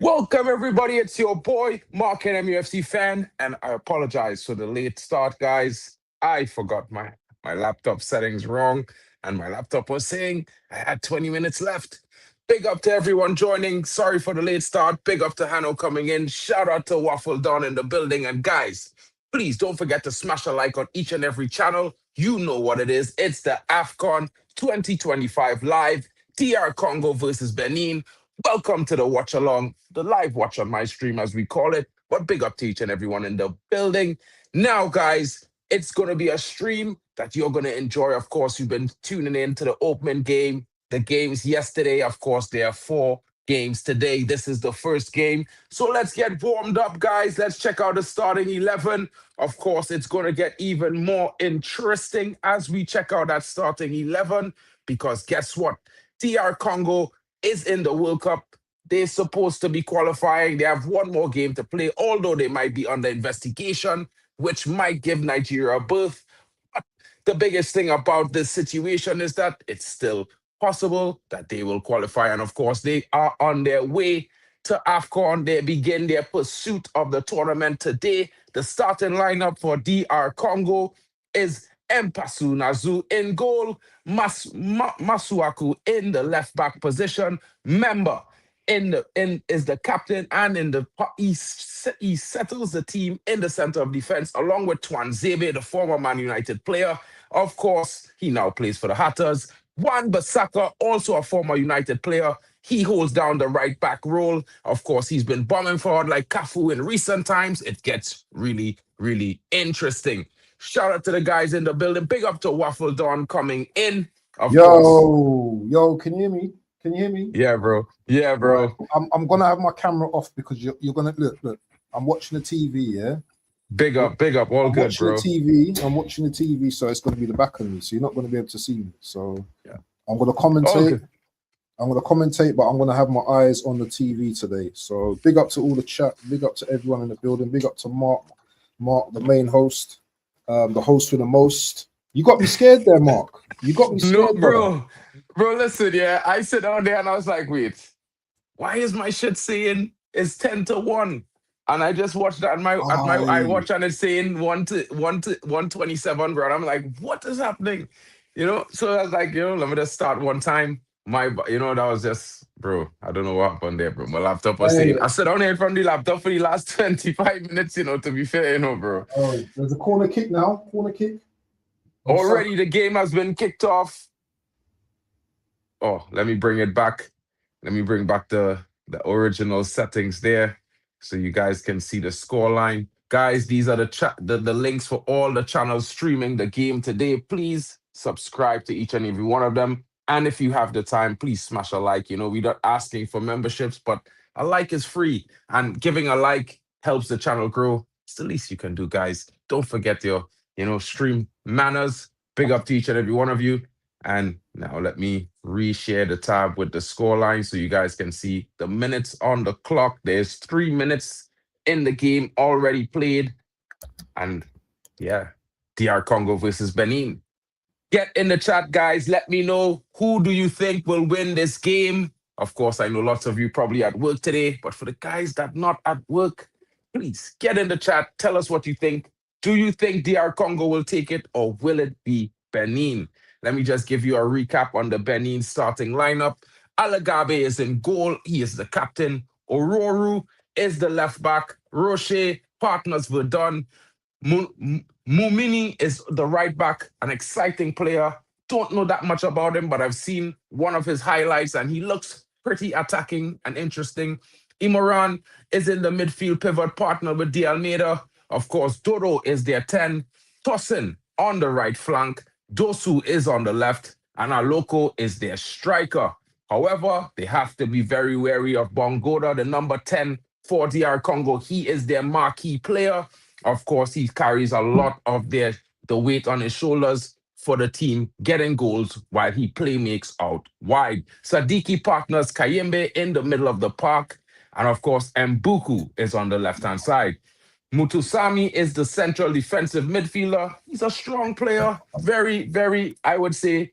Welcome, everybody. It's your boy, Mark, an MUFC fan, and I apologize for the late start, guys. I forgot my laptop settings wrong, and my laptop was saying I had 20 minutes left. Big up to everyone joining. Sorry for the late start. Big up to Hanno coming in. Shout out to Waffle Don in the building. And guys, please don't forget to smash a like on each and every channel. You know what it is. It's the AFCON 2025 live, DR Congo versus Benin. Welcome to the watch along, the live watch on my stream, as we call it. But big up to each and everyone in the building. Now, guys, it's going to be a stream that you're going to enjoy. Of course, you've been tuning in to the opening game, the games yesterday. Of course, there are four games today. This is the first game. So let's get warmed up, guys. Let's check out the starting 11. Of course, it's going to get even more interesting as we check out that starting 11, because guess what? DR Congo is in the World Cup. They're supposed to be qualifying. They have one more game to play, although they might be under investigation, which might give Nigeria a berth. But the biggest thing about this situation is that it's still possible that they will qualify. And of course, they are on their way to AFCON. They begin their pursuit of the tournament today. The starting lineup for DR Congo is Mpasu Nazu in goal, Masuaku in the left back position, Member in is the captain, and he settles the team in the center of defense along with Twanzebe, the former Man United player. Of course, he now plays for the Hatters. Juan Basaka, also a former United player. He holds down the right back role. Of course, he's been bombing forward like Cafu in recent times. It gets really, really interesting. Shout out to the guys in the building. Big up to Waffle Dawn coming in. Of course. Yo, can you hear me? Can you hear me? Yeah, bro. Yeah, bro. Right. I'm gonna have my camera off because you're gonna look. I'm watching the TV, yeah. Big up. All I'm good, bro. I'm watching the TV, so it's gonna be the back of me, so you're not gonna be able to see me. So yeah, I'm gonna commentate. Okay. I'm gonna commentate, but I'm gonna have my eyes on the TV today. So big up to all the chat. Big up to everyone in the building. Big up to Mark, the main host. The host with the most. You got me scared there, Mark. You got me scared, no, bro. Bro, listen, yeah. I sit down there and I was like, wait, why is my shit saying it's 10-1? And I just watched that I watch and it's saying 127, bro. And I'm like, what is happening? So I was like, let me just start one time. That was just, bro, I don't know what happened there, bro. My laptop was saying, I sit down here in front of the laptop for the last 25 minutes, to be fair, bro. Oh, there's a corner kick now. Corner kick. Already the game has been kicked off. Oh, let me bring it back. Let me bring back the original settings there so you guys can see the scoreline. Guys, these are the links for all the channels streaming the game today. Please subscribe to each and every one of them. And if you have the time, please smash a like. We're not asking for memberships, but a like is free. And giving a like helps the channel grow. It's the least you can do, guys. Don't forget your, stream manners. Big up to each and every one of you. And now let me reshare the tab with the scoreline so you guys can see the minutes on the clock. There's 3 minutes in the game already played. And yeah, DR Congo versus Benin. Get in the chat, guys. Let me know, who do you think will win this game? Of course, I know lots of you probably at work today, but for the guys that not at work, please get in the chat. Tell us what you think. Do you think DR Congo will take it, or will it be Benin? Let me just give you a recap on the Benin starting lineup. Alagabe is in goal. He is the captain. Ororu is the left back. Rocher partners Verdun. Mumini is the right back, an exciting player. Don't know that much about him, but I've seen one of his highlights and he looks pretty attacking and interesting. Imoran is in the midfield pivot, partner with De Almeida. Of course, Dodo is their 10. Tosin on the right flank. Dosu is on the left. And Aloko is their striker. However, they have to be very wary of Bongoda, the number 10 for DR Congo. He is their marquee player. Of course, he carries a lot of the weight on his shoulders for the team, getting goals while he playmakes out wide. Sadiki partners Kayembe in the middle of the park. And of course, Mbuku is on the left-hand side. Mutusami is the central defensive midfielder. He's a strong player. Very, very, I would say,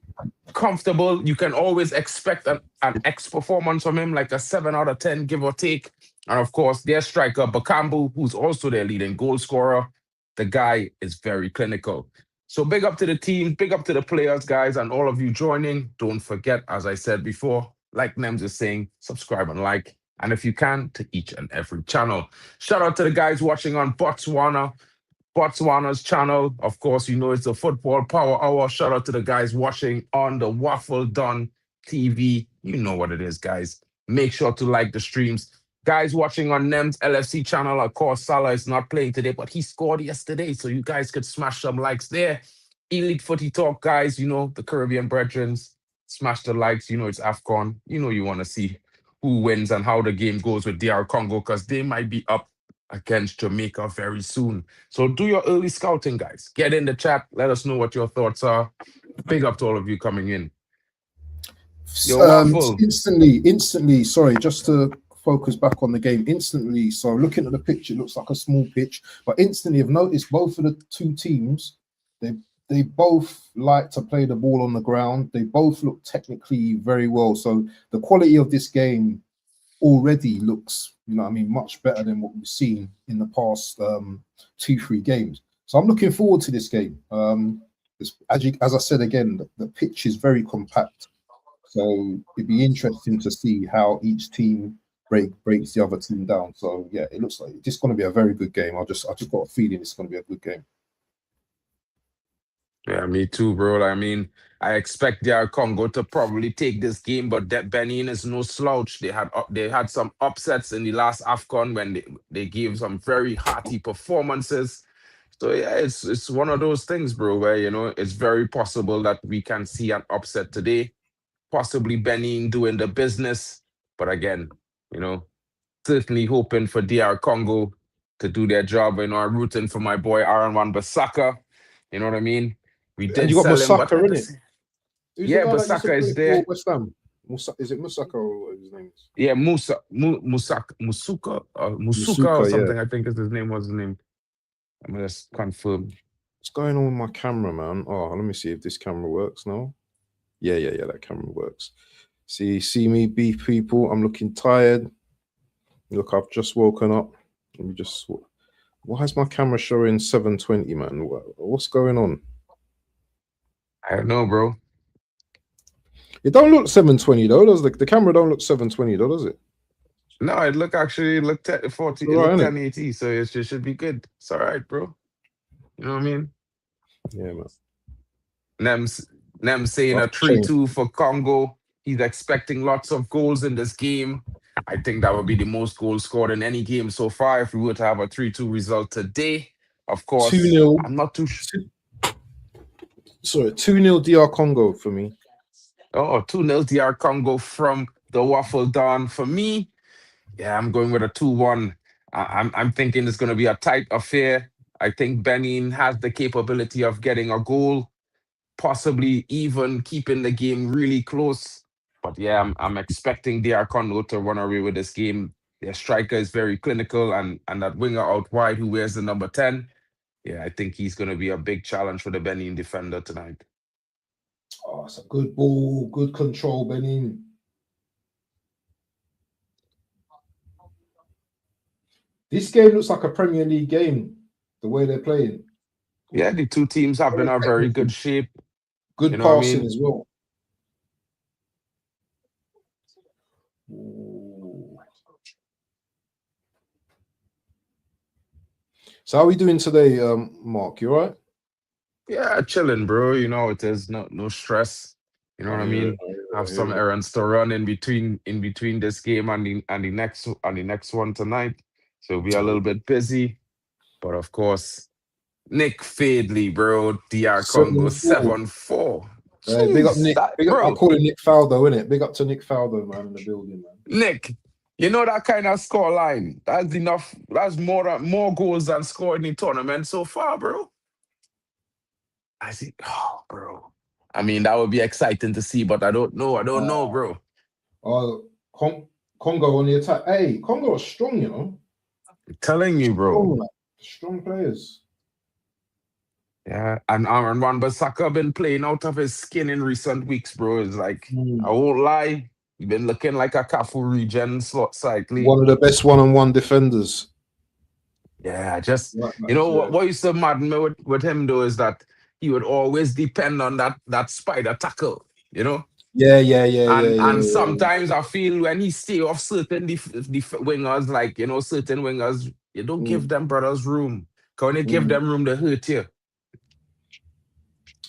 comfortable. You can always expect an X performance from him, like a 7 out of 10, give or take. And of course, their striker, Bakambu, who's also their leading goal scorer. The guy is very clinical. So big up to the team, big up to the players, guys, and all of you joining. Don't forget, as I said before, like Nems is saying, subscribe and like. And if you can, to each and every channel. Shout out to the guys watching on Botswana's channel. Of course, you know it's the Football Power Hour. Shout out to the guys watching on the Waffle Done TV. You know what it is, guys. Make sure to like the streams. Guys watching on NEM's LFC channel, of course, Salah is not playing today, but he scored yesterday, so you guys could smash some likes there. Elite Footy Talk, guys, you know, the Caribbean brethren, smash the likes. You know it's AFCON. You know you want to see who wins and how the game goes with DR Congo, because they might be up against Jamaica very soon. So do your early scouting, guys. Get in the chat. Let us know what your thoughts are. Big up to all of you coming in. Instantly, sorry, just to focus back on the game instantly. So looking at the pitch, it looks like a small pitch, but instantly I've noticed both of the two teams, they both like to play the ball on the ground. They both look technically very well. So the quality of this game already looks, you know what I mean, much better than what we've seen in the past 2-3 games. So I'm looking forward to this game. As I said again, the pitch is very compact. So it'd be interesting to see how each team breaks the other team down. So yeah, it looks like it's going to be a very good game. I just got a feeling it's going to be a good game. Yeah, me too, bro. I mean, I expect DR Congo to probably take this game, but that Benin is no slouch. They had some upsets in the last AFCON when they gave some very hearty performances. So yeah, it's one of those things, bro, where you know it's very possible that we can see an upset today. Possibly Benin doing the business, but again, you know, certainly hoping for DR Congo to do their job. You know, I'm rooting for my boy Aaron Wan-Bissaka. You know what I mean? We And did you got sell him, but Masaka, innit? Who's yeah, the guy that used to Bissaka play is for there. West Ham? Is it Musaka or what his name is? Yeah, Musuka or something. Yeah. I think is his name. Was his name? I'm gonna just confirm. What's going on with my camera, man? Oh, let me see if this camera works now. Yeah, that camera works. See me, beef people. I'm looking tired. Look, I've just woken up. Let me just. Why is my camera showing 720, man? What's going on? I don't know, bro. It don't look 720 though. Does the camera don't look 720 though, does it? No, it looked 40. It looked 1080, so it should be good. It's all right, bro. You know what I mean? Yeah, man. Nem saying a 3-2 for Congo. He's expecting lots of goals in this game. I think that would be the most goals scored in any game so far if we were to have a 3-2 result today. Of course, 2-0. I'm not too sure. Sorry, 2-0 DR Congo for me. Oh, 2-0 DR Congo from the Waffle Dawn. For me, yeah, I'm going with a 2-1. I'm thinking it's going to be a tight affair. I think Benin has the capability of getting a goal, possibly even keeping the game really close. But yeah, I'm expecting DR Congo to run away with this game. Their striker is very clinical, and that winger out wide who wears the number 10. Yeah, I think he's going to be a big challenge for the Benin defender tonight. Oh, it's a good ball, good control, Benin. This game looks like a Premier League game, the way they're playing. Yeah, the two teams have been in a very good shape. Good passing as well. Ooh. So how are we doing today, Mark? You all right? Yeah, chilling, bro. You know, it is no stress. You know what I mean? Have some errands to run in between this game and the next one tonight. So we'll be a little bit busy. But of course, Nick Fadley, bro, DR Congo 7-4. Big up Nick. I call him Nick Faldo, innit? Big up to Nick Faldo, man, in the building, man. Nick, you know that kind of score line. That's enough. That's more goals than scored in the tournament so far, bro. I see. Oh, bro. I mean, that would be exciting to see, but I don't know. I don't know, bro. Congo on the attack. Hey, Congo are strong, you know. I'm telling you, bro. Strong players. Yeah, and Aaron Wan-Bissaka been playing out of his skin in recent weeks, bro. It's like, I Mm. won't lie, he been looking like a Cafu regen slot slightly. One of the best one-on-one defenders. Yeah, just Right, you know yeah. what used to madden me with him though is that he would always depend on that spider tackle, you know. Yeah, yeah, yeah, yeah, And yeah, sometimes I feel when he stay off certain wingers, like certain wingers, you don't yeah. give them brothers room. Cause when you give Mm. them room, they hurt you.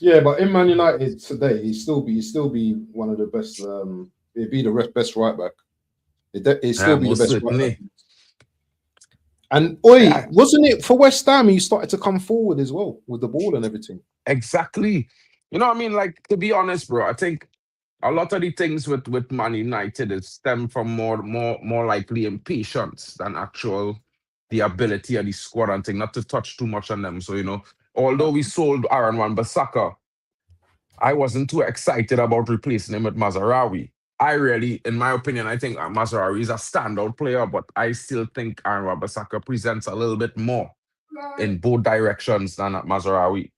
Yeah, but in Man United today, he'd still be one of the best. He'd be the best right back. He'd Yeah, still be the most best right back. certainly. And oi, Yeah, wasn't it for West Ham? He started to come forward as well with the ball and everything. exactly. You know what I mean? Like, to be honest, bro, I think a lot of the things with Man United is stem from more likely impatience than actual the ability of the squad and thing. Not to touch too much on them. So, although we sold Aaron Wan-Bissaka, I wasn't too excited about replacing him with Mazarawi. I really, in my opinion, I think Mazarawi is a standout player, but I still think Aaron Wan-Bissaka presents a little bit more in both directions than Mazarawi.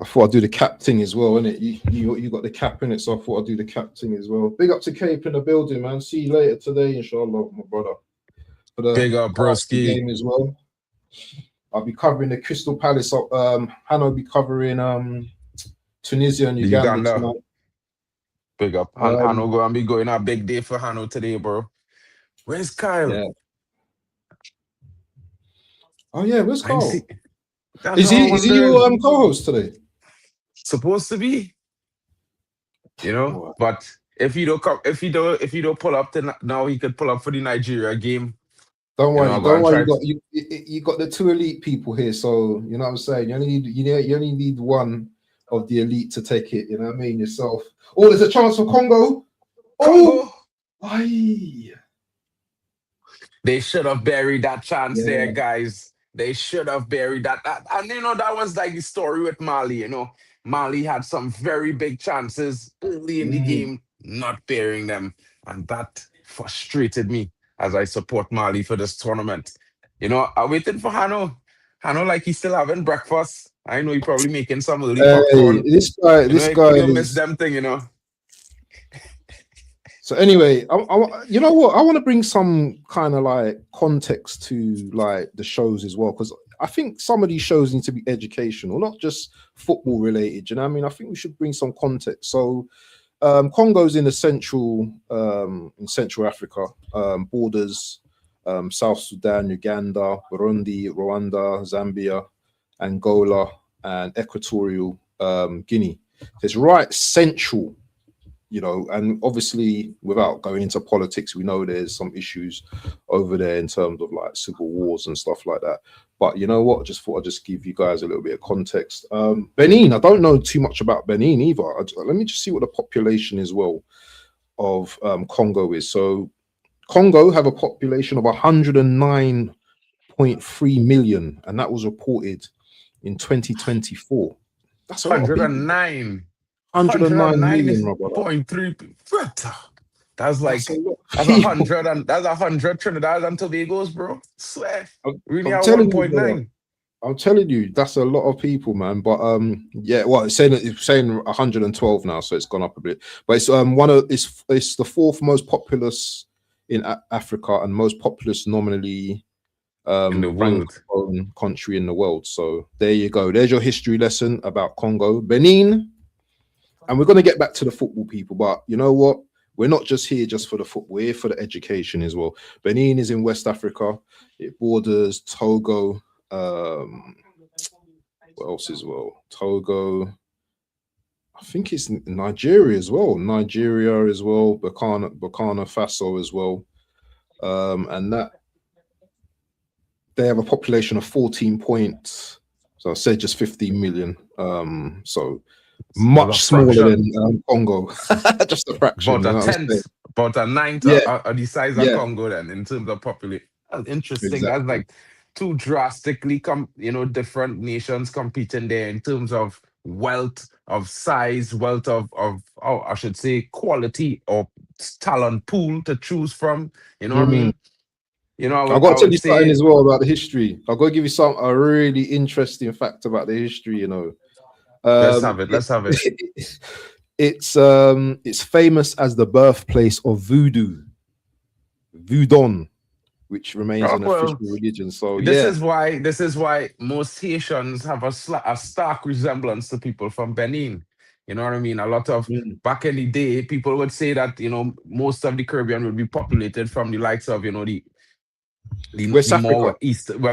I thought I'd do the cap thing as well, innit? You got the cap in it, so I thought I'd do the cap thing as well. Big up to Cape in the building, man. See you later today, inshallah, my brother. For the Big up, Arsenal broski. game as well. I'll be covering the Crystal Palace. Hannah will be covering Tunisia and The Uganda Uganda. tonight. Big up. Hano going to be going a big day for Hano today, bro. Where's Kyle? Yeah. Oh yeah, where's I'm Carl? see. That's Is all I'm he wondering. your co-host today? Supposed to be, Oh, but if you don't come, if you don't pull up to now, he could pull up for the Nigeria game. don't worry, I'm going don't to worry. try. You got the two elite people here, so you know what I'm saying. You only need one of the elite to take it. You know what I mean? Yourself. Oh, there's a chance for Congo. Oh, Congo. aye. They should have buried that chance there, Yeah. guys. They should have buried that. And that was like the story with Mali. Mali had some very big chances early in the Mm. game, not bearing them, and that frustrated me as I support Mali for this tournament. I'm waiting for Hano. Hano, like he's still having breakfast. I know he probably making some early Hey, popcorn. this He guy couldn't miss is. them thing. So anyway, you know what? I want to bring some kind of like context to like the shows as well, because I think some of these shows need to be educational, not just football related. You know what I mean? I think we should bring some context. So Congo's in Central Africa, borders South Sudan, Uganda, Burundi, Rwanda, Zambia, Angola, and Equatorial Guinea. It's right central, and obviously without going into politics, we know there's some issues over there in terms of like civil wars and stuff like that. But you know what? I just thought I'd just give you guys a little bit of context. Benin, I don't know too much about Benin either. Let me just see what the population as well of Congo is. So Congo have a population of 109.3 million, and that was reported in 2024. That's a lot of people. 109. 109 million, my brother. 109.3. That's That's like a lot of that's people. 100 Trinidad and Tobago's, bro. Swear. Really I'm at telling you, brother. 1.9. I'm telling you, that's a lot of people, man. But yeah, well, it's saying 112 now, so it's gone up a bit. But it's it's the fourth most populous in Africa and most populous nominally In the world. francophone country in the world. So there you go. There's your history lesson about Congo, Benin, and we're gonna get back to the football, people. But you know what? We're not just here just for the football. We're here for the education as well. Benin is in West Africa. It borders Togo. What else as well? Togo. I think it's Nigeria as well. Nigeria as well. Burkina Faso as well. And that they have a population of 14 points. So I say just 15 million. So That's a much smaller fraction. than Congo. Just a fraction. About You a know what I'm saying? tenth. About a ninth Yeah, of the size of yeah, Congo then in terms of population. That's interesting. That's exactly. like two drastically different nations competing there in terms of wealth, of size, wealth of I should say quality or talent pool to choose from. You know what I Mm. mean? I've got to tell you something as well about the history. I've got to give you a really interesting fact about the history. Let's have it. Let's have it. It's famous as the birthplace of voodoo, voodoo, which remains an official religion. So this is why most Haitians have a stark resemblance to people from Benin. You know what I mean? A lot of back in the day, people would say that most of the Caribbean would be populated from the likes of the more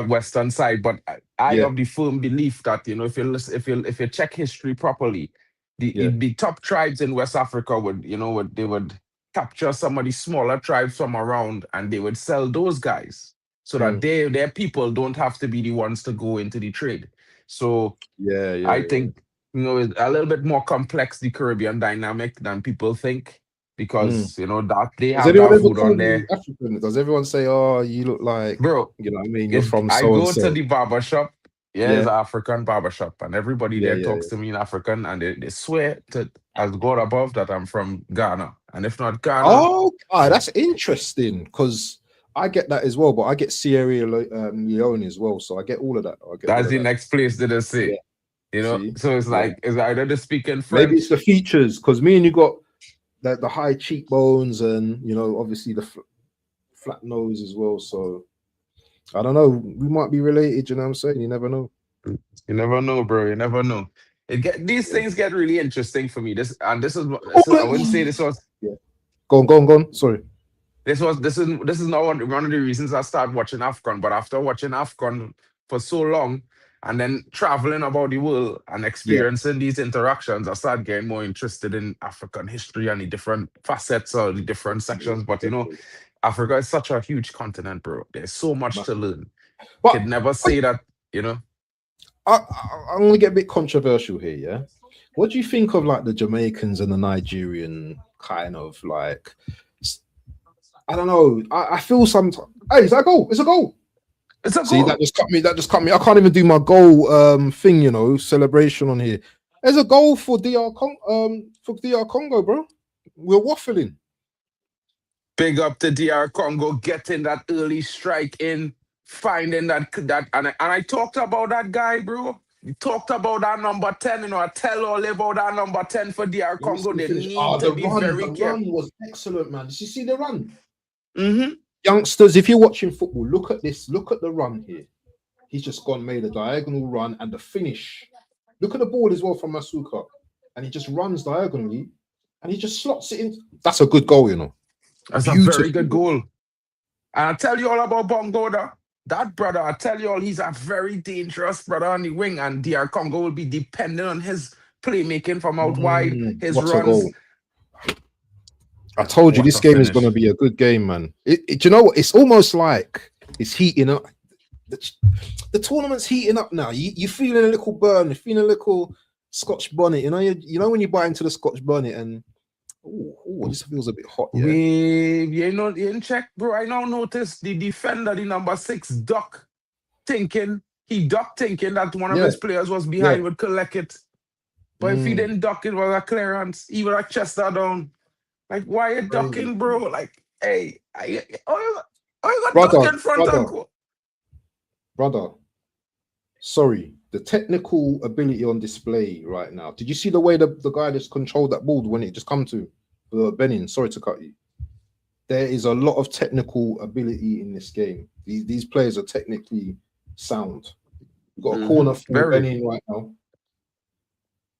western side. But I have the firm belief that if you check history properly, the top tribes in West Africa would capture some of the smaller tribes from around, and they would sell those guys so that their people don't have to be the ones to go into the trade. So I think it's a little bit more complex, the Caribbean dynamic, than people think, because that they have that food on there. African? Does everyone say, "Oh, you look like," bro? You know what I mean? You're from I so go and so. to the barber shop. It's an African barber shop, and everybody there talks to me in African, and they swear to as God above that I'm from Ghana, and if not Ghana, that's interesting, because I get that as well, but I get Sierra Leone as well, so I get all of that. That's the next place that they say. So it's like it's either they speak in French. Maybe it's the features, because me and you got the high cheekbones, and obviously the flat nose as well. So I don't know. We might be related. You know what I'm saying? You never know. You never know, bro. You never know. These things get really interesting for me. This is I wouldn't say this was. Go on. Sorry. This is not one of the reasons I started watching AFCON. But after watching AFCON for so long, and then traveling about the world and experiencing these interactions, I started getting more interested in African history and the different facets or the different sections. But Africa is such a huge continent, bro. There's so much to learn. But could never say that, I'm gonna get a bit controversial here, yeah. What do you think of like the Jamaicans and the Nigerian kind of like? I don't know. I feel sometimes. Hey, is that a goal? It's a goal. It's a goal. See, that just cut me. I can't even do my goal thing, celebration on here. There's a goal for DR Congo, bro. We're waffling. Big up to DR Congo getting that early strike in, finding that and I talked about that guy, bro. We talked about that number 10, I tell all about that number 10 for DR Congo. They need to be very careful. The run was excellent, man. Did you see the run? Mm-hmm. Youngsters, if you're watching football, look at this. Look at the run here. He's just made a diagonal run, and the finish. Look at the ball as well from Masuka, and he just runs diagonally, and he just slots it in. That's a good goal, That's a very good goal. And I tell you all about Bongo, that brother. I tell you all, he's a very dangerous brother on the wing, and DR Congo will be dependent on his playmaking from out wide, his runs. I told you this game is going to be a good game, man. You know what? It's almost like it's heating up. The tournament's heating up now. You're feeling a little burn. You're feeling a little Scotch bonnet. You know when you buy into the Scotch bonnet and this feels a bit hot. Yeah. You didn't check, bro. I now noticed the defender, the number 6, duck thinking that one of his players was behind, would collect it. But if he didn't duck, it was a clearance. He would have chest that down. Like, why are you ducking, bro? Like, hey, you got duck in front of goal? Brother, sorry, the technical ability on display right now. Did you see the way the guy just controlled that ball when it just come to Benin? Sorry to cut you. There is a lot of technical ability in this game. These players are technically sound. We've got a corner for Benin right now.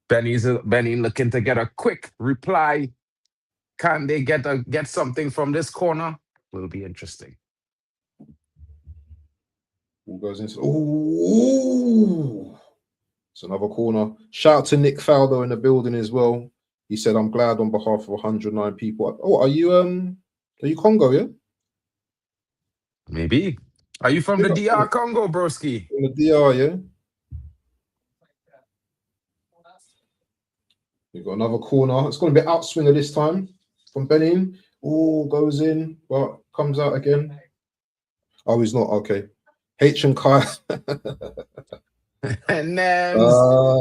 Benin looking to get a quick reply. Can they get something from this corner? Will be interesting. Who goes into? It's another corner. Shout out to Nick Faldo in the building as well. He said, "I'm glad on behalf of 109 people." Oh, are you Congo? Yeah. Maybe. Are you from the DR Congo, broski? From the DR, yeah. We've got another corner. It's going to be outswinger this time from Benin. Goes in, but comes out again. Oh, he's not. Okay. H and Kai. And Nems.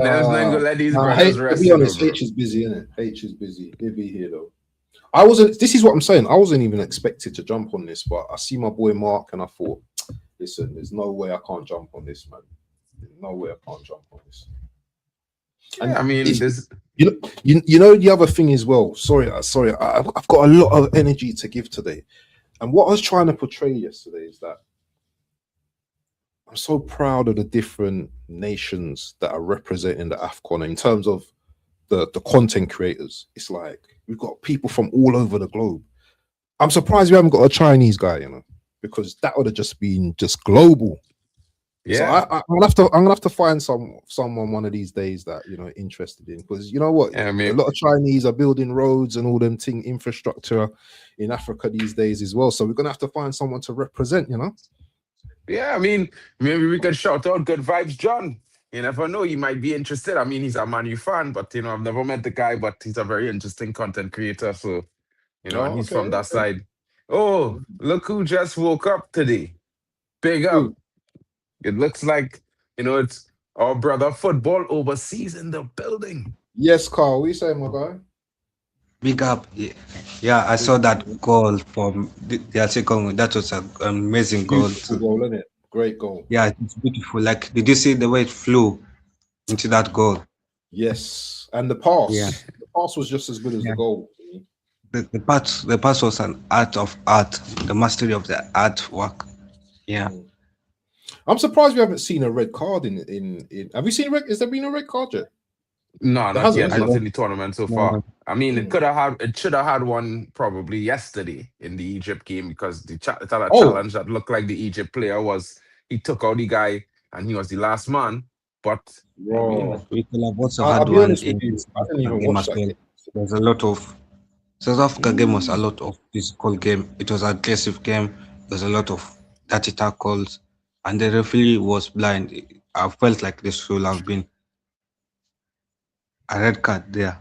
Nems let these brothers rest. To be honest, H is busy, isn't it? H is busy. He'll be here though. I wasn't. This is what I'm saying. I wasn't even expected to jump on this, but I see my boy Mark, and I thought, listen, there's no way I can't jump on this, man. There's no way I can't jump on this. Yeah, I And mean, it's, this. you know the other thing as well. Sorry, I've got a lot of energy to give today, and what I was trying to portray yesterday is that I'm so proud of the different nations that are representing the AFCON in terms of the content creators. It's like we've got people from all over the globe. I'm surprised we haven't got a Chinese guy, because that would have just been just global. Yeah. So I'm gonna have to find someone one of these days that interested in, because you know what, Yeah, I a mean, lot of Chinese are building roads and all them thing infrastructure in Africa these days as well. So we're gonna have to find someone to represent. yeah, I mean, maybe we could shout out Good Vibes John. You never know, he might be interested. I mean, he's a Man U fan, but I've never met the guy, but he's a very interesting content creator. So, and Oh, he's okay, from that okay. side. Oh, look who just woke up today. Big up. Ooh, It looks like, it's our brother football overseas in the building. yes, Carl. What you saying, my guy? Big up. Yeah, I saw that goal from the DR Congo. That was an amazing goal. Beautiful goal, isn't it? Great goal. Yeah, it's beautiful. Like, did you see the way it flew into that goal? Yes, and the Yeah. pass. The pass was just as good as the Yeah. goal. The pass was an art of art, the mastery of the artwork. Yeah. I'm surprised we haven't seen a red card in. Have we seen a red? Has there been a red card yet? No, There not hasn't, yet. has Not it? in the tournament so far. No, I mean, Mm. it should have had one probably yesterday in the Egypt game, because the Oh, challenge that looked like the Egypt player was, he took out the guy and he was the last man. But I mean, bro. we could have also I'll had be one honest in with you. the South I didn't Africa even game watch as that well. game. There's a lot of South Africa game was a mm, lot of physical game. It was an aggressive game. There's a lot of dirty tackles, and the referee was blind. I felt like this should have been a red card there.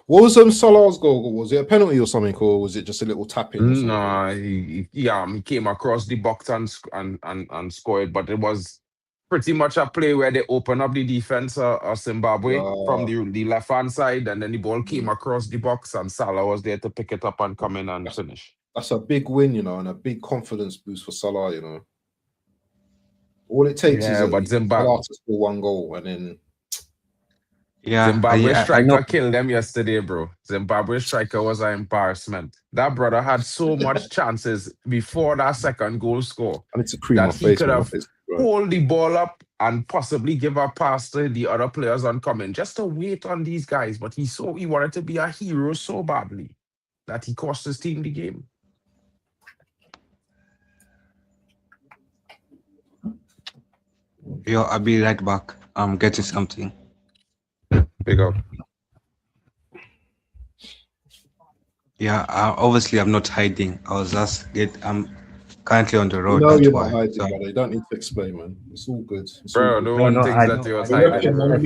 What was Salah's goal? Was it a penalty or something, or was it just a little tapping or something? no, he came across the box and scored, but it was pretty much a play where they opened up the defense of Zimbabwe from Uh, the left hand side, and then the ball came mm. across the box, and Salah was there to pick it up and come in and that's, finish. that's a big win, and a big confidence boost for Salah. All it takes is Yeah, but Salah to score one goal, and then Yeah, Zimbabwe I know. striker killed them yesterday, bro. Zimbabwe striker was an embarrassment. That brother had so much chances before that second goal score I need to cream my that he face, could man. My have face, bro. hold the ball up and possibly give a pass to the other players on coming, just to wait on these guys. But he wanted to be a hero so badly that he cost his team the game. Yo, I'll be right back. I'm getting something. Big up. Yeah, obviously I'm not hiding. I'm currently on the You road. know That's you're not why. hiding, So brother. You don't need to explain, man. It's all good. It's all Bro, good. no no, one no, thinks I that know, he was I know. hiding, Repping, man. bro.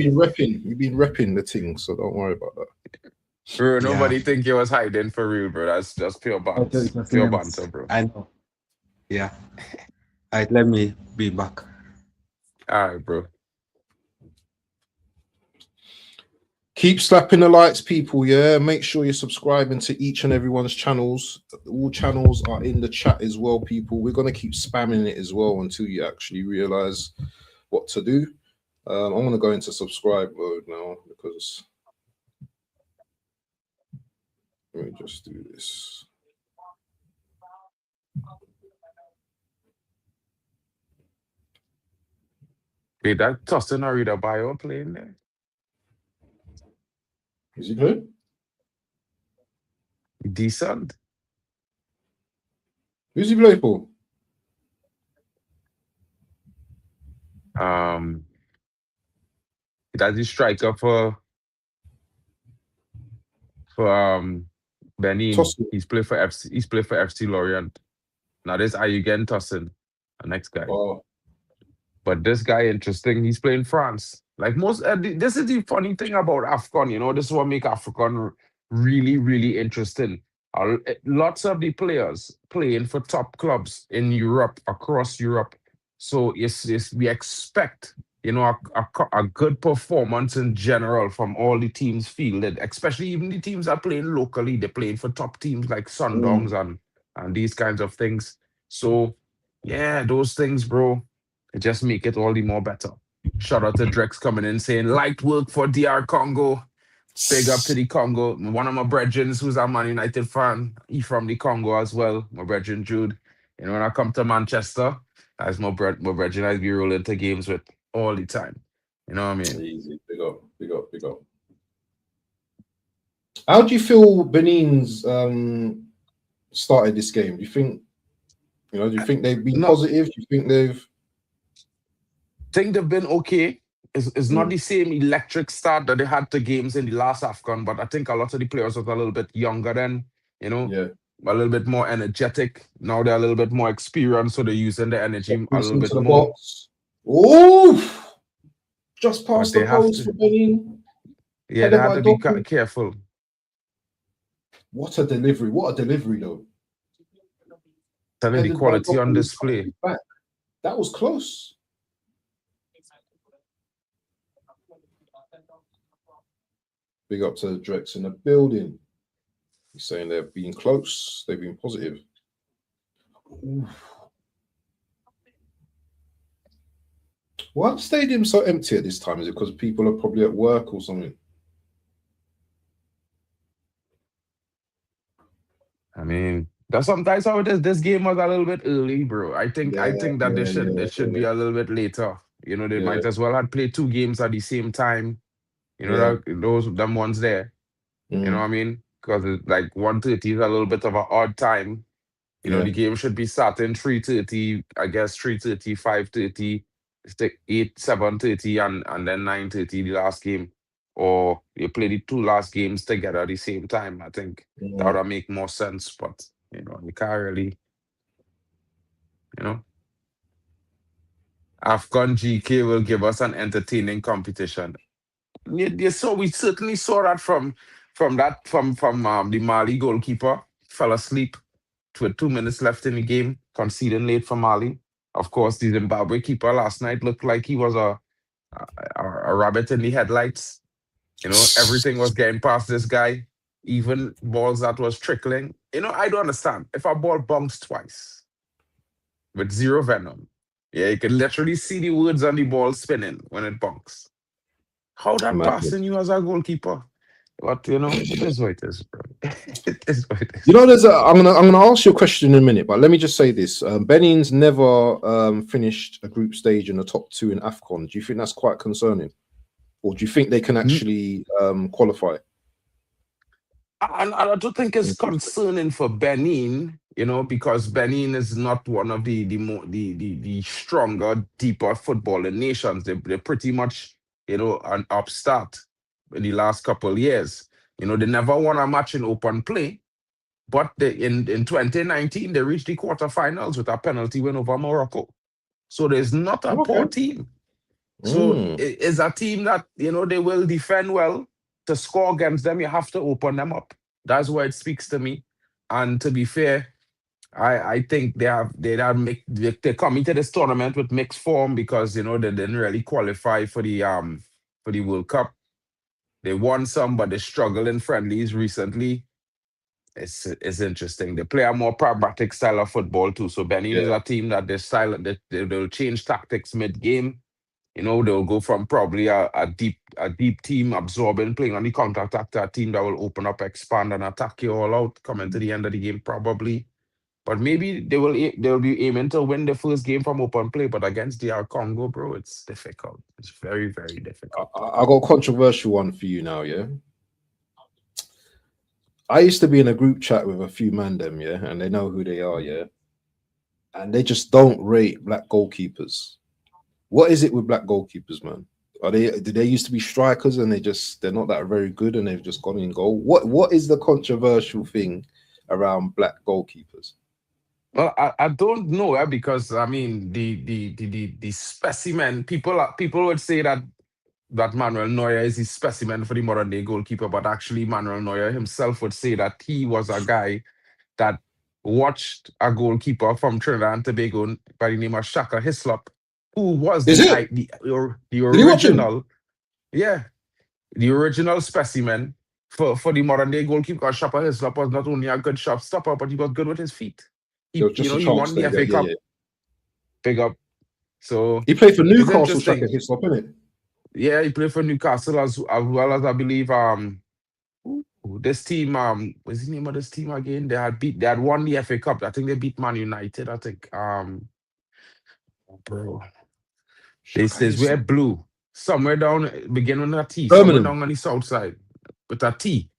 You've been repping the thing, so don't worry about that. Bro, Yeah. nobody think he was hiding for real, bro. That's just pure It banter. was Pure nice. banter, bro. I know. Yeah. All right, let me be back. All right, bro. Keep slapping the likes, people. Yeah, make sure you're subscribing to each and everyone's channels. All channels are in the chat as well, people. We're gonna keep spamming it as well until you actually realize what to do. I'm gonna go into subscribe mode now, because let me just do this. Wait, that Tustin Arita bio playing there? Is he good? Decent. Who's he play for? That's the striker for Benin. Tossie. He's played for FC Lorient. Now this Ayugen Tussin, the next guy. Oh, But this guy interesting. He's playing France. Like most, this is the funny thing about AFCON. This is what make AFCON really, really interesting. Lots of the players playing for top clubs in Europe, across Europe. So yes, we expect a good performance in general from all the teams fielded, especially even the teams that are playing locally. They're playing for top teams like Sundowns and these kinds of things. So, yeah, those things, bro, it just make it all the more better. Shout out to Drex coming in saying, light work for DR Congo. Big up to the Congo. One of my brethren who's a Man United fan, he from the Congo as well. My brethren Jude. When I come to Manchester, as my brethren I be rolling to games with all the time. You know what I mean? Easy. Big up. How do you feel Benin's started this game? Do you think they've been positive? Do you think they've been okay? It's not the same electric start that they had to games in the last AFCON, but I think a lot of the players was a little bit younger then, a little bit more energetic. Now they're a little bit more experienced, so they're using the energy a little bit more. Oh, just past the post for Benin. Yeah, they had to be careful. What a delivery! Though. Telling the quality on display. That was close. Big up to Drex in the building. He's saying they've been close. They've been positive. Oof. Why the stadium so empty at this time? Is it because people are probably at work or something? I mean, that's sometimes how it is. This game was a little bit early, bro. I think that it should be a little bit later. They might as well have played 2 games at the same time. Them ones there. You know what I mean? Because it's like 1:30 is a little bit of an odd time. The game should be starting 3:30, I guess 3:30, 5:30, 8, 7:30, and then 9:30 the last game. Or you play the 2 last games together at the same time. I think that would make more sense. But you can't really, AFCON GK will give us an entertaining competition. We certainly saw that from the Mali goalkeeper. Fell asleep with 2 minutes left in the game, conceding late for Mali. Of course, the Zimbabwe keeper last night looked like he was a rabbit in the headlights. Everything was getting past this guy, even balls that was trickling. I don't understand. If a ball bunks twice with 0 venom, you can literally see the words on the ball spinning when it bunks. How that passing you as a goalkeeper? But it is what it is, bro. It is what it is. I'm gonna ask you a question in a minute, but let me just say this: Benin's never finished a group stage in the top 2 in AFCON. Do you think that's quite concerning, or do you think they can actually qualify? I don't think it's concerning for Benin, because Benin is not one of the stronger, deeper footballing nations. They're pretty much an upstart in the last couple of years. They never won a match in open play, but in 2019 they reached the quarterfinals with a penalty win over Morocco. So there's not a poor team. So it's a team that they will defend well. To score against them, you have to open them up. That's why it speaks to me. And to be fair, I think they come into this tournament with mixed form because they didn't really qualify for the World Cup. They won some, but they struggled in friendlies recently. It's interesting. They play a more pragmatic style of football too. So Benin is a team that they'll change tactics mid-game. They'll go from probably a deep team absorbing, playing on the counter-attack to a team that will open up, expand, and attack you all out, coming to the end of the game probably. But maybe they'll be aiming to win the first game from open play. But against DR Congo, bro, it's difficult. It's very, very difficult. I got a controversial one for you now, yeah? I used to be in a group chat with a few man them, yeah? And they know who they are, yeah? And they just don't rate black goalkeepers. What is it with black goalkeepers, man? Did they used to be strikers and they're not that very good and they've just gone in goal? What is the controversial thing around black goalkeepers? Well, I don't know, because I mean the specimen people would say that Manuel Neuer is the specimen for the modern day goalkeeper, but actually Manuel Neuer himself would say that he was a guy that watched a goalkeeper from Trinidad and Tobago by the name of Shaka Hislop who was Is the it? the Did you watch him? original, yeah, the original specimen for the modern day goalkeeper. Shopper Hislop was not only a good shot stopper, but he was good with his feet. There He, was just a he chance won the there. FA Yeah, Cup. yeah. Big up. So He played for it's Newcastle, Shaka interesting. Hislop, innit? Yeah, he played for Newcastle as well as I believe this team what's the name of this team again? They had won the FA Cup. I think they beat Man United. I think bro. They Shaka says we're Hislop. blue. Somewhere down beginning with a T, somewhere Birmingham. down on the south side. With a T.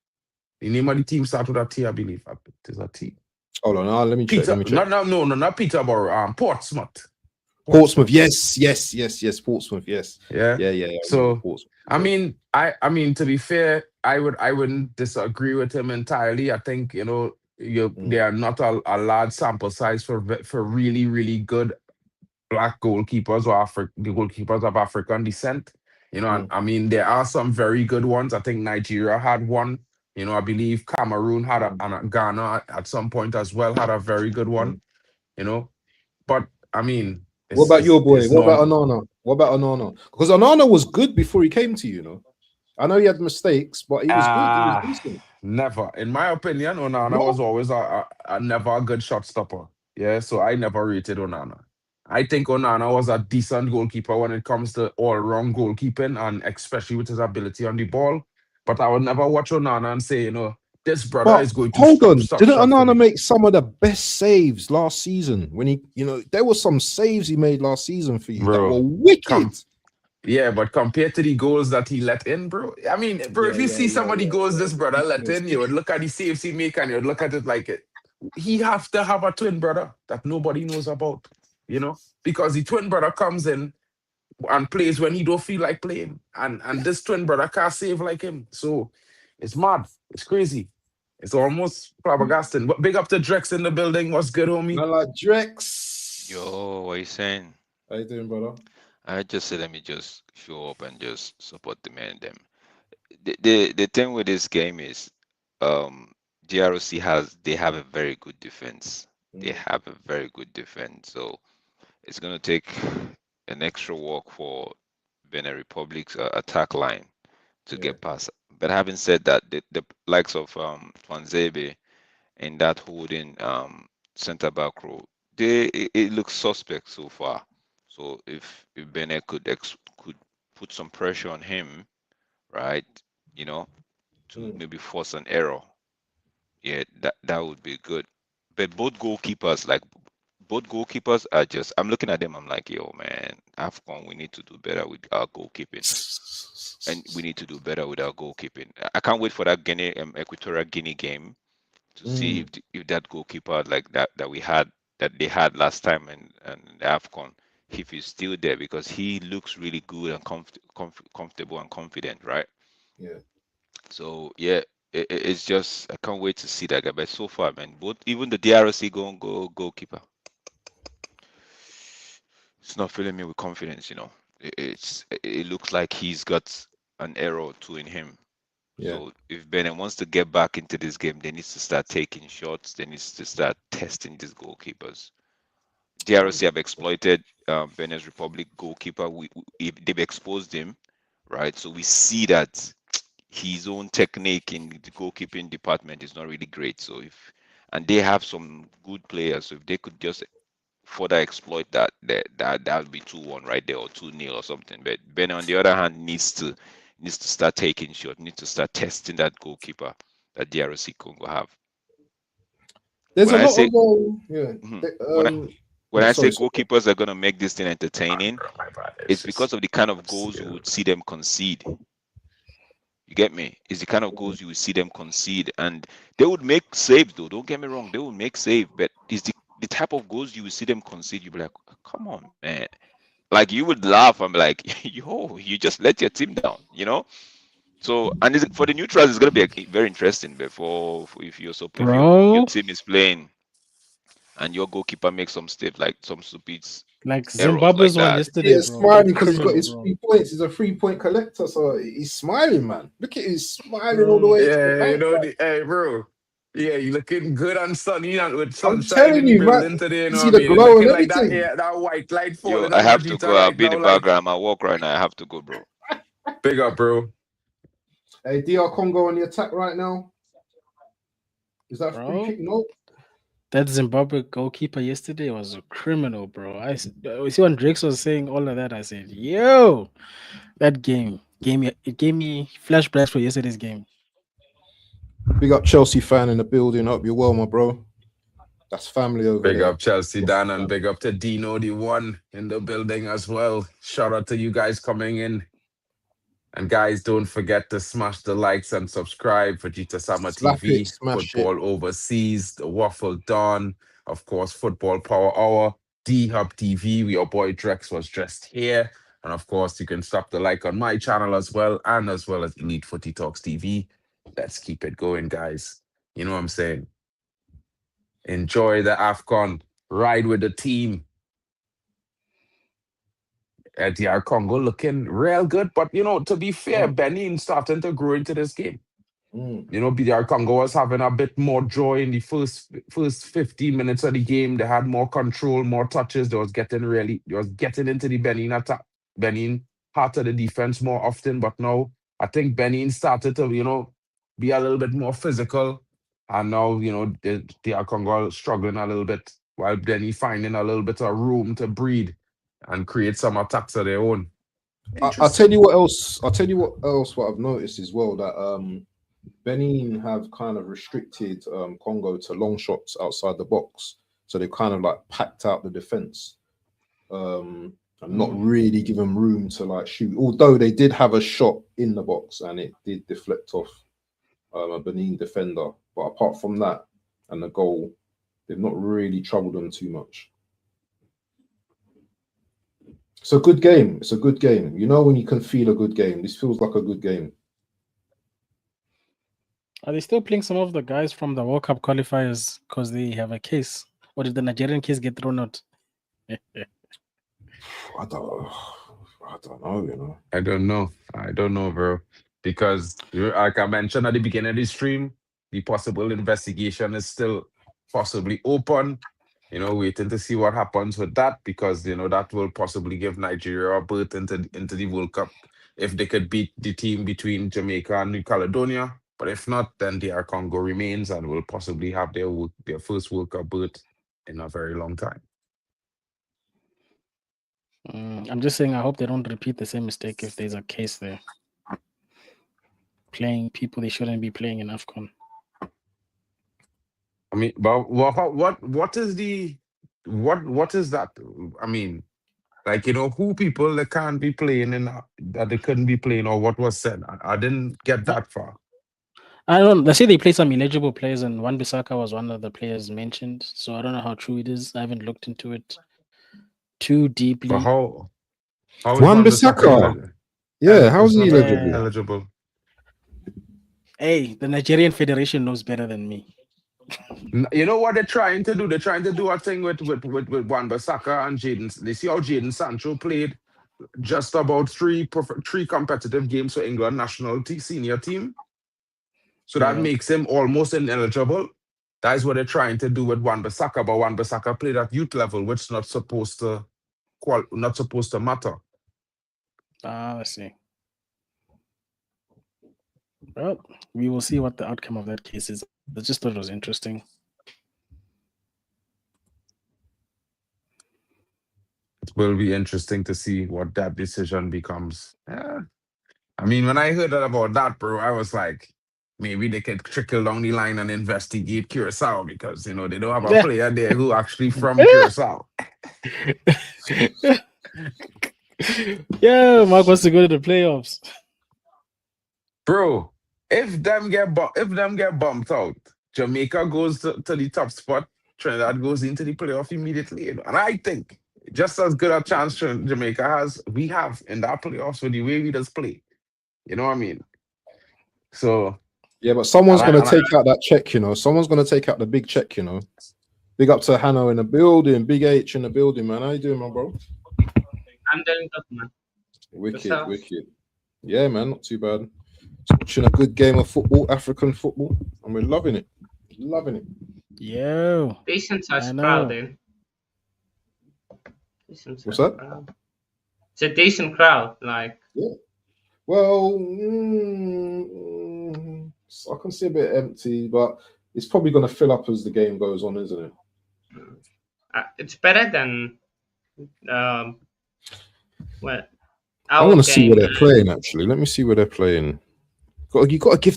The name of the team starts with a T, I believe. It is a T. Hold on, let me check. Peter, Let me check. no, not Peterborough. Portsmouth. Portsmouth. Yes. Portsmouth. Yes. Yeah. Yeah. I remember So Portsmouth. I Yeah. mean, I mean to be fair, I wouldn't disagree with him entirely. I think they are not a large sample size for really really good black goalkeepers or the goalkeepers of African descent. And I mean there are some very good ones. I think Nigeria had one. I believe Cameroon had and Ghana at some point as well had a very good one. You know, but I mean, What about your boy? it's What about normal. Onana? What about Onana? Because Onana was good before he came to you. I know he had mistakes, but he was good. He was decent. Never. In my opinion, Onana No, was always a never a good shot stopper. Yeah, so I never rated Onana. I think Onana was a decent goalkeeper when it comes to all-round goalkeeping and especially with his ability on the ball. But I would never watch Onana and say, this brother but is going to hold stop on. Didn't shot for Onana me. make some of the best saves last season? When he, there were some saves he made last season for you that were Bro, wicked. yeah, but compared to the goals that he let in, bro. I mean, bro, if you see some of the goals this brother let in, you would look at the saves he make and you would look at it like it. He have to have a twin brother that nobody knows about, because the twin brother comes in and plays when he don't feel like playing, and this twin brother can't save like him. So it's mad, it's crazy, it's almost flabbergasting. But big up to Drex in the building. What's good, homie? Not like Drex. Yo, what you saying? How you doing, brother? I just said let me just show up and just support the man them. The thing with this game is DRC they have a very good defense. They have a very good defense. So it's gonna take an extra work for Benin Republic's attack line to get past. But having said that, the likes of Twanzebe and that holding center back row, it looks suspect so far. So if Bennett could put some pressure on him, right, to maybe force an error, yeah, that would be good. But both goalkeepers are just, I'm looking at them, I'm like, yo man, AFCON, we need to do better with our goalkeeping. And we need to do better with our goalkeeping. I can't wait for that Equatorial Guinea game to see if that goalkeeper like that they had last time and AFCON, if he's still there, because he looks really good and comfortable and confident, right? Yeah. So yeah, it's just I can't wait to see that guy. But so far, man, even the DRC goalkeeper, it's not filling me with confidence. It looks like he's got an error or two in him. Yeah. So if Benin wants to get back into this game, they need to start taking shots. They need to start testing these goalkeepers. DRC have exploited Benin's Republic goalkeeper. They've exposed him, right? So we see that his own technique in the goalkeeping department is not really great. And they have some good players. So if they could just further exploit that would be 2-1 right there, or 2-0 or something. But Benin, on the other hand, needs to start taking shots, needs to start testing that goalkeeper that DRC Congo have. There's When a I lot say of when I say sorry. goalkeepers are gonna make this thing entertaining, it's because of the kind of goals you would see them concede. You get me? It's the kind of goals you would see them concede, and they would make saves though. Don't get me wrong, they would make saves, but it's the type of goals you would see them concede. You'd be like, come on, man. Like you would laugh and be like, yo, you just let your team down. So, and for the neutrals, it's gonna be very interesting. If your team is playing and your goalkeeper makes some steps like some stupid Like errors like Zimbabwe's one that. yesterday, He's bro. smiling because he's got Criminal, his bro. 3 points. He's a 3-point collector, so he's smiling, man. Look at he's smiling all the way to the Yeah, bank. hey, bro. Yeah, you looking good on sunny and with I'm sunshine in telling the you, man. building today. You You know see what I the mean? It's glow and looking like that everything. air, that white light Yo, falling I on have to Vegeta go. I'll right be in the now. Like, background. I walk right now. I have to go, bro. big up, bro. Hey, DR Congo on the attack right now. Is that free Bro, kick? No. that Zimbabwe goalkeeper yesterday was a criminal, bro. I see when Drakes was saying all of that. I said, "Yo, that game gave me flashbacks for yesterday's game." Big up Chelsea fan in the building. Hope you're well, my bro. That's family over Big there. up Chelsea Dan and big up to Dino the one in the building as well. Shout out to you guys coming in. And guys, don't forget to smash the likes and subscribe for Vegeta Summer Slap it, TV, smash it. Football Overseas, The Waffle Dawn, of course, Football Power Hour, D-Hub TV. Your boy Drex was just here. And of course, you can stop the like on my channel as well, and as well as Elite Footy Talks TV. Let's keep it going, guys. You know what I'm saying? Enjoy the AFCON. Ride with the team. DR Congo looking real good. But, you know, to be fair, Benin starting to grow into this game. You know, DR Congo was having a bit more joy in the first 15 minutes of the game. They had more control, more touches. They was getting into the Benin attack, Benin part of the defense more often. But now I think Benin started to, you know, be a little bit more physical. And now, you know, DR Congo struggling a little bit while Benin finding a little bit of room to breathe and create some attacks of their own. I'll tell you what else. What I've noticed as well, that Benin have kind of restricted Congo to long shots outside the box, so they kind of like packed out the defense and not really give them room to like shoot. Although they did have a shot in the box and it did deflect off a Benin defender, but apart from that and the goal, they've not really troubled them too much. It's a good game. It's a good game. You know when you can feel a good game. This feels like a good game. Are they still playing some of the guys from the World Cup qualifiers because they have a case? Or did the Nigerian case get thrown out? I don't know, you know. I don't know, bro. Because like I mentioned at the beginning of the stream, the possible investigation is still possibly open. You know, waiting to see what happens with that, because you know that will possibly give Nigeria a berth into the World Cup if they could beat the team between Jamaica and New Caledonia. But if not, then DR Congo remains and will possibly have their first World Cup berth in a very long time. I'm just saying, I hope they don't repeat the same mistake if there's a case there. Playing people they shouldn't be playing in AFCON. I mean, but what is that? I mean, like, you know, who people that can't be playing and that they couldn't be playing, or what was said? I didn't get that far. I don't know. They say they play some illegible players, and Wan-Bissaka was one of the players mentioned. So I don't know how true it is. I haven't looked into it too deeply. But how is Wan-Bissaka? Yeah, how's he eligible? Hey, the Nigerian Federation knows better than me. You know what they're trying to do? They're trying to do a thing with Wan-Bissaka and Jadon. They see how Jadon Sancho played just about three competitive games for England national senior team. So that makes him almost ineligible. That is what they're trying to do with Wan-Bissaka, but Wan-Bissaka played at youth level, which is not supposed to matter. I see. Well, we will see what the outcome of that case is. I just thought it was interesting. It will be interesting to see what that decision becomes. Yeah. I mean, when I heard about that, bro, I was like, maybe they could trickle down the line and investigate Curacao, because, you know, they don't have a player there who actually from Curacao. Yeah, Mark wants to go to the playoffs. Bro, if them get bumped out, Jamaica goes to the top spot, Trinidad goes into the playoff immediately. You know? And I think just as good a chance Jamaica has, we have in that playoffs with the way we just play. You know what I mean? So yeah, but someone's going to take out that check, you know. Someone's going to take out the big check, you know. Big up to Hanno in the building, Big H in the building, man. How you doing, my bro? I'm doing good, man. Wicked. Yeah, man, not too bad. Watching a good game of football, African football, and we're loving it. Loving it. Yo. Decent I sized know. crowd, eh? Decent What's sized that? crowd. It's a decent crowd, like. Yeah. Well, I can see a bit empty, but it's probably going to fill up as the game goes on, isn't it? It's better than well, I our want to see game. where they're playing. Actually, let me see where they're playing. You got to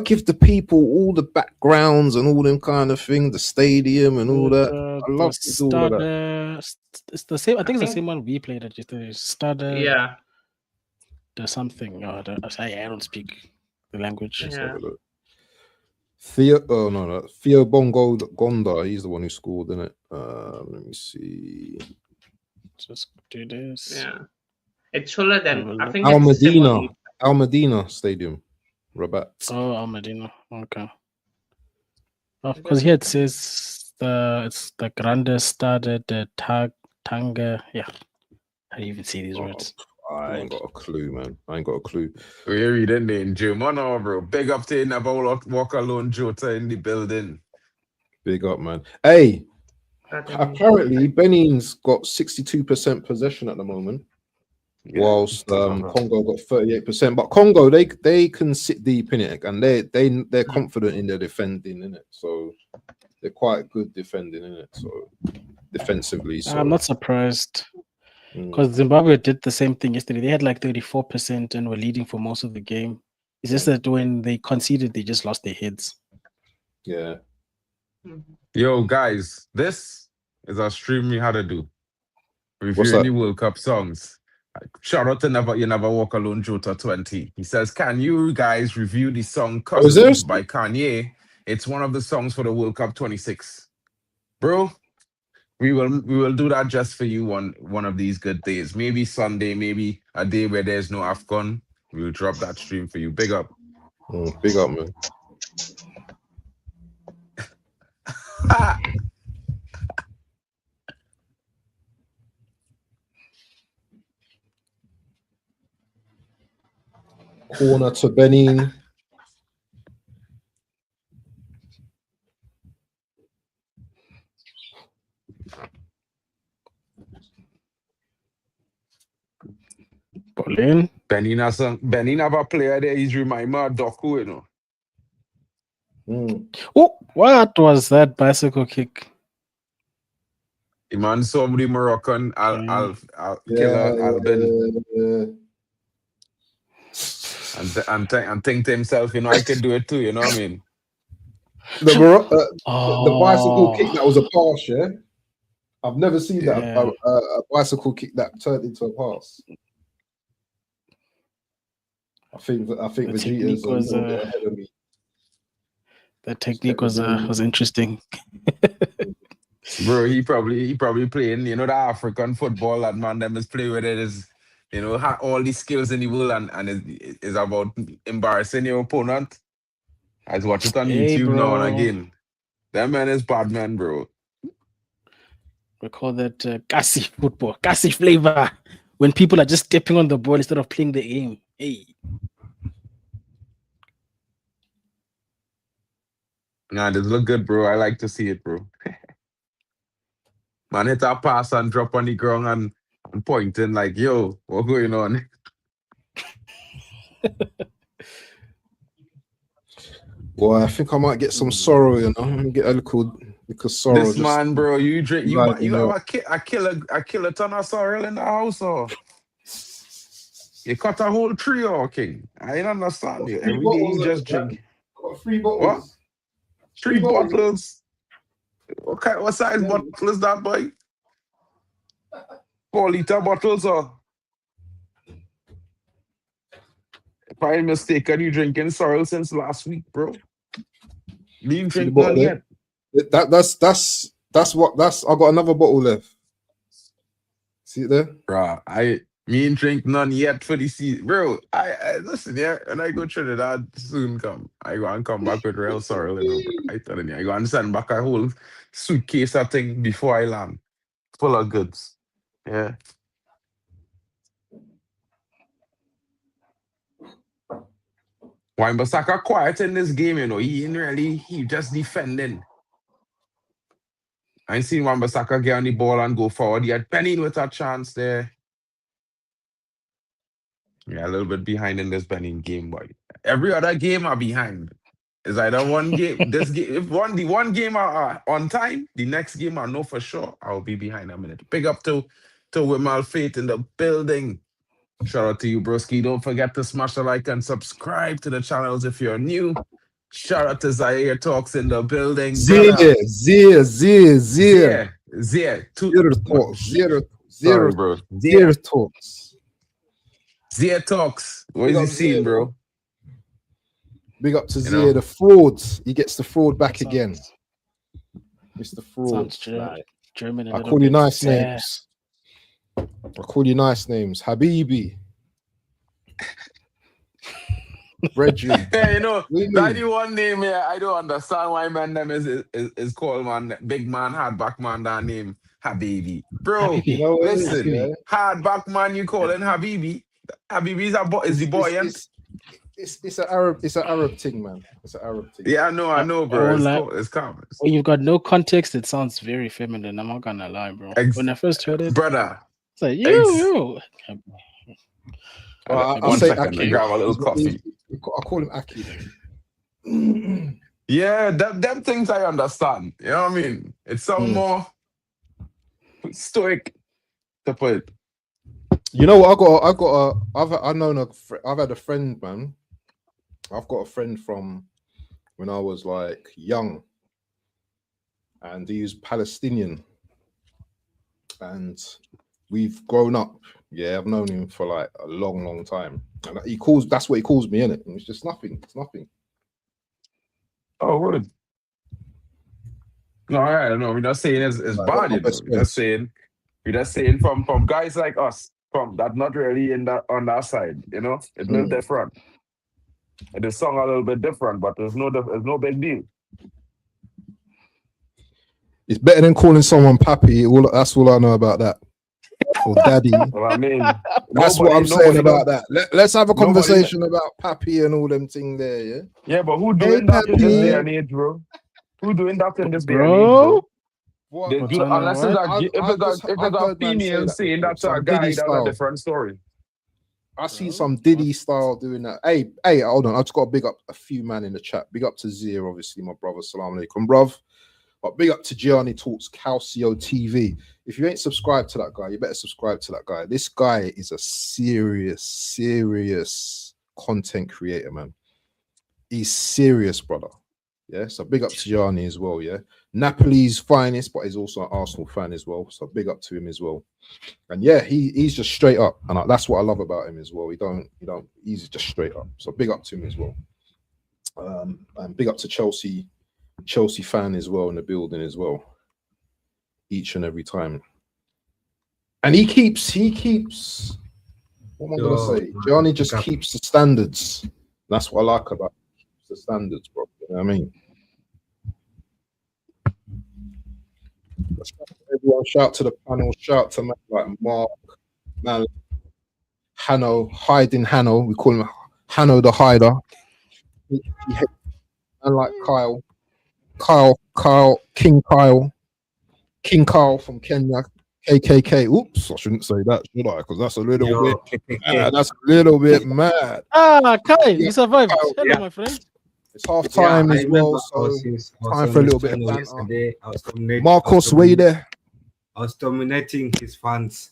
give the people all the backgrounds and all them kind of thing, the stadium and all that. I love to do all of that. It's the same. I think it's the same one we played at. Just the starter. Yeah. There's something. I don't speak the language. Yeah. Theo Bongo Gonda. He's the one who scored, isn't it? Let me see. Just do this. Yeah. It's fuller than I think Al it's the same Medina. one. Al Medina Stadium. Rabat. Oh, Al Medina. Okay. Because here it says it's the Grande Stade de Tanga. Yeah. How do you even see these words? I ain't got a clue, man. I ain't got a clue. We're reading in German, bro. Big up to Never Walk Alone Jota in the building. Big up, man. Hey, apparently Benin's got 62% possession at the moment, whilst Congo got 38%. But Congo, they can sit deep in it, and they're confident in their defending in it. So they're quite good defending in it. So defensively, so I'm not surprised. Because Zimbabwe did the same thing yesterday. They had like 34% and were leading for most of the game. It's just that when they conceded, they just lost their heads. Yeah. Yo, guys, this is a stream we had to do. Reviewing the World Cup songs. Shout out to You Never Walk Alone Jota 20. He says, can you guys review the song Cousins by Kanye? It's one of the songs for the World Cup 26. Bro, we will do that just for you one of these good days. Maybe Sunday, maybe a day where there's no AFCON. We'll drop that stream for you. Big up. Big up, man. Corner to Benin. Benin have a player there. He's remind me of Doku, you know. Oh, what was that bicycle kick? The man saw the Moroccan killer Albin. And think to himself, you know, I can do it too, you know what I mean? The bicycle kick that was a pass, yeah? I've never seen that a bicycle kick that turned into a pass. I think Vegeta's a little bit ahead of me. The technique was interesting. Bro, he probably playing, you know, the African football that man them is play with it is, you know, all these skills in the world and is about embarrassing your opponent. I just watch it on YouTube now and again. That man is bad man, bro. We call that Kasi football, Kasi flavor. When people are just stepping on the ball instead of playing the game. Hey. Nah, this look good, bro. I like to see it, bro. Man hit a pass and drop on the ground and pointing like, yo, what's going on? Boy, I think I might get some sorrow, you know. Get a little sorrow. This man, bro, you drink, you like, have a kiloton of sorrel in the house, or you cut a whole tree, or king? I ain't understand you. Every day you just drink. Got 3 bottles. What? 3 bottles? What size bottle is that, boy? 4-liter bottles, or? If I'm mistaken, you drinking sorrel since last week, bro. You didn't drink none yet. That's I got another bottle left. See it there? Bro, me ain't drink none yet for the season. Bro, I listen, yeah, and I go Trinidad soon come. I go and come back with real sorrel, you know, bro. I telling you, I go and send back a whole suitcase of thing before I land. Full of goods. Yeah. Wan-Bissaka quiet in this game, you know. He just defending. I ain't seen Wan-Bissaka get on the ball and go forward. He had Benin with a chance there. Yeah, a little bit behind in this Benin game, boy. Every other game are behind. It's either one game. This game, if the one game are on time, the next game I know for sure I'll be behind a minute. Big up to Wimal Faith in the building. Shout out to you, broski. Don't forget to smash the like and subscribe to the channels if you're new. Shout out to Zaire Talks in the building. Zia Talks. Zia Talks. What is he seeing, bro? Big up to Zia, the fraud. He gets the fraud back again. Mr. Fraud. German. I call you nice names. Habibi. Reggie. Yeah, you know, that the one name here, I don't understand why man them is called man, big man, hardback man, that name Habibi. Bro, Habibi. You know what listen, it is, yeah? hardback man you calling Habibi. Habibi is the boy, it's an Arab thing, man. It's an Arab thing. Yeah, I know, bro. It's common. When you've got no context, it sounds very feminine. I'm not gonna lie, bro. When I first heard it, brother, it's like you. I'll say second, Aki. grab a little coffee. I call him Aki. Yeah, them things I understand. You know what I mean? It's some more stoic to put it. You know what? I've had a friend, man. I've got a friend from when I was like young, and he's Palestinian, and we've grown up. Yeah, I've known him for like a long time, and that's what he calls me, innit? And it's just nothing. It's nothing. Oh, what? No, I don't know. We're not saying it's bad. We're just saying from guys like us, from that not really on that side. You know, it's a little different. And the song a little bit different, but there's no big deal. It's better than calling someone pappy. That's all I know about that. Or daddy. Well, I mean, that's what I'm saying about that. Let's have a conversation about pappy and all them things there, yeah? Yeah, but who doing that in this day and age, bro? Who doing that in this day and age, Bro? Unless it's a female saying that's a guy, that's a different story. I see some Diddy style doing that. Hey, hold on. I just got to big up a few man in the chat. Big up to Zia, obviously, my brother. Salam alaikum, bruv. But big up to Gianni Talks Calcio TV. If you ain't subscribed to that guy, you better subscribe to that guy. This guy is a serious content creator, man. He's serious, brother. Yeah, so big up to Gianni as well, yeah. Napoli's finest, but he's also an Arsenal fan as well. So big up to him as well. And yeah, he's just straight up. And that's what I love about him as well. He's just straight up. So big up to him as well. And big up to Chelsea fan as well in the building as well. Each and every time. And he keeps what am I gonna say? Gianni just keeps the standards. That's what I like about him. He keeps the standards, bro. You know what I mean? Everyone shout to the panel, shout to man like Mark, man, Hanno, we call him Hanno the Hider. And like King Kyle from Kenya, KKK. Oops, I shouldn't say that, should I? Because that's a little bit mad. Kai, you survived. Hello, my friend. It's half time as well, so time for a little bit of banter. Marcos, were you there? I was dominating his fans.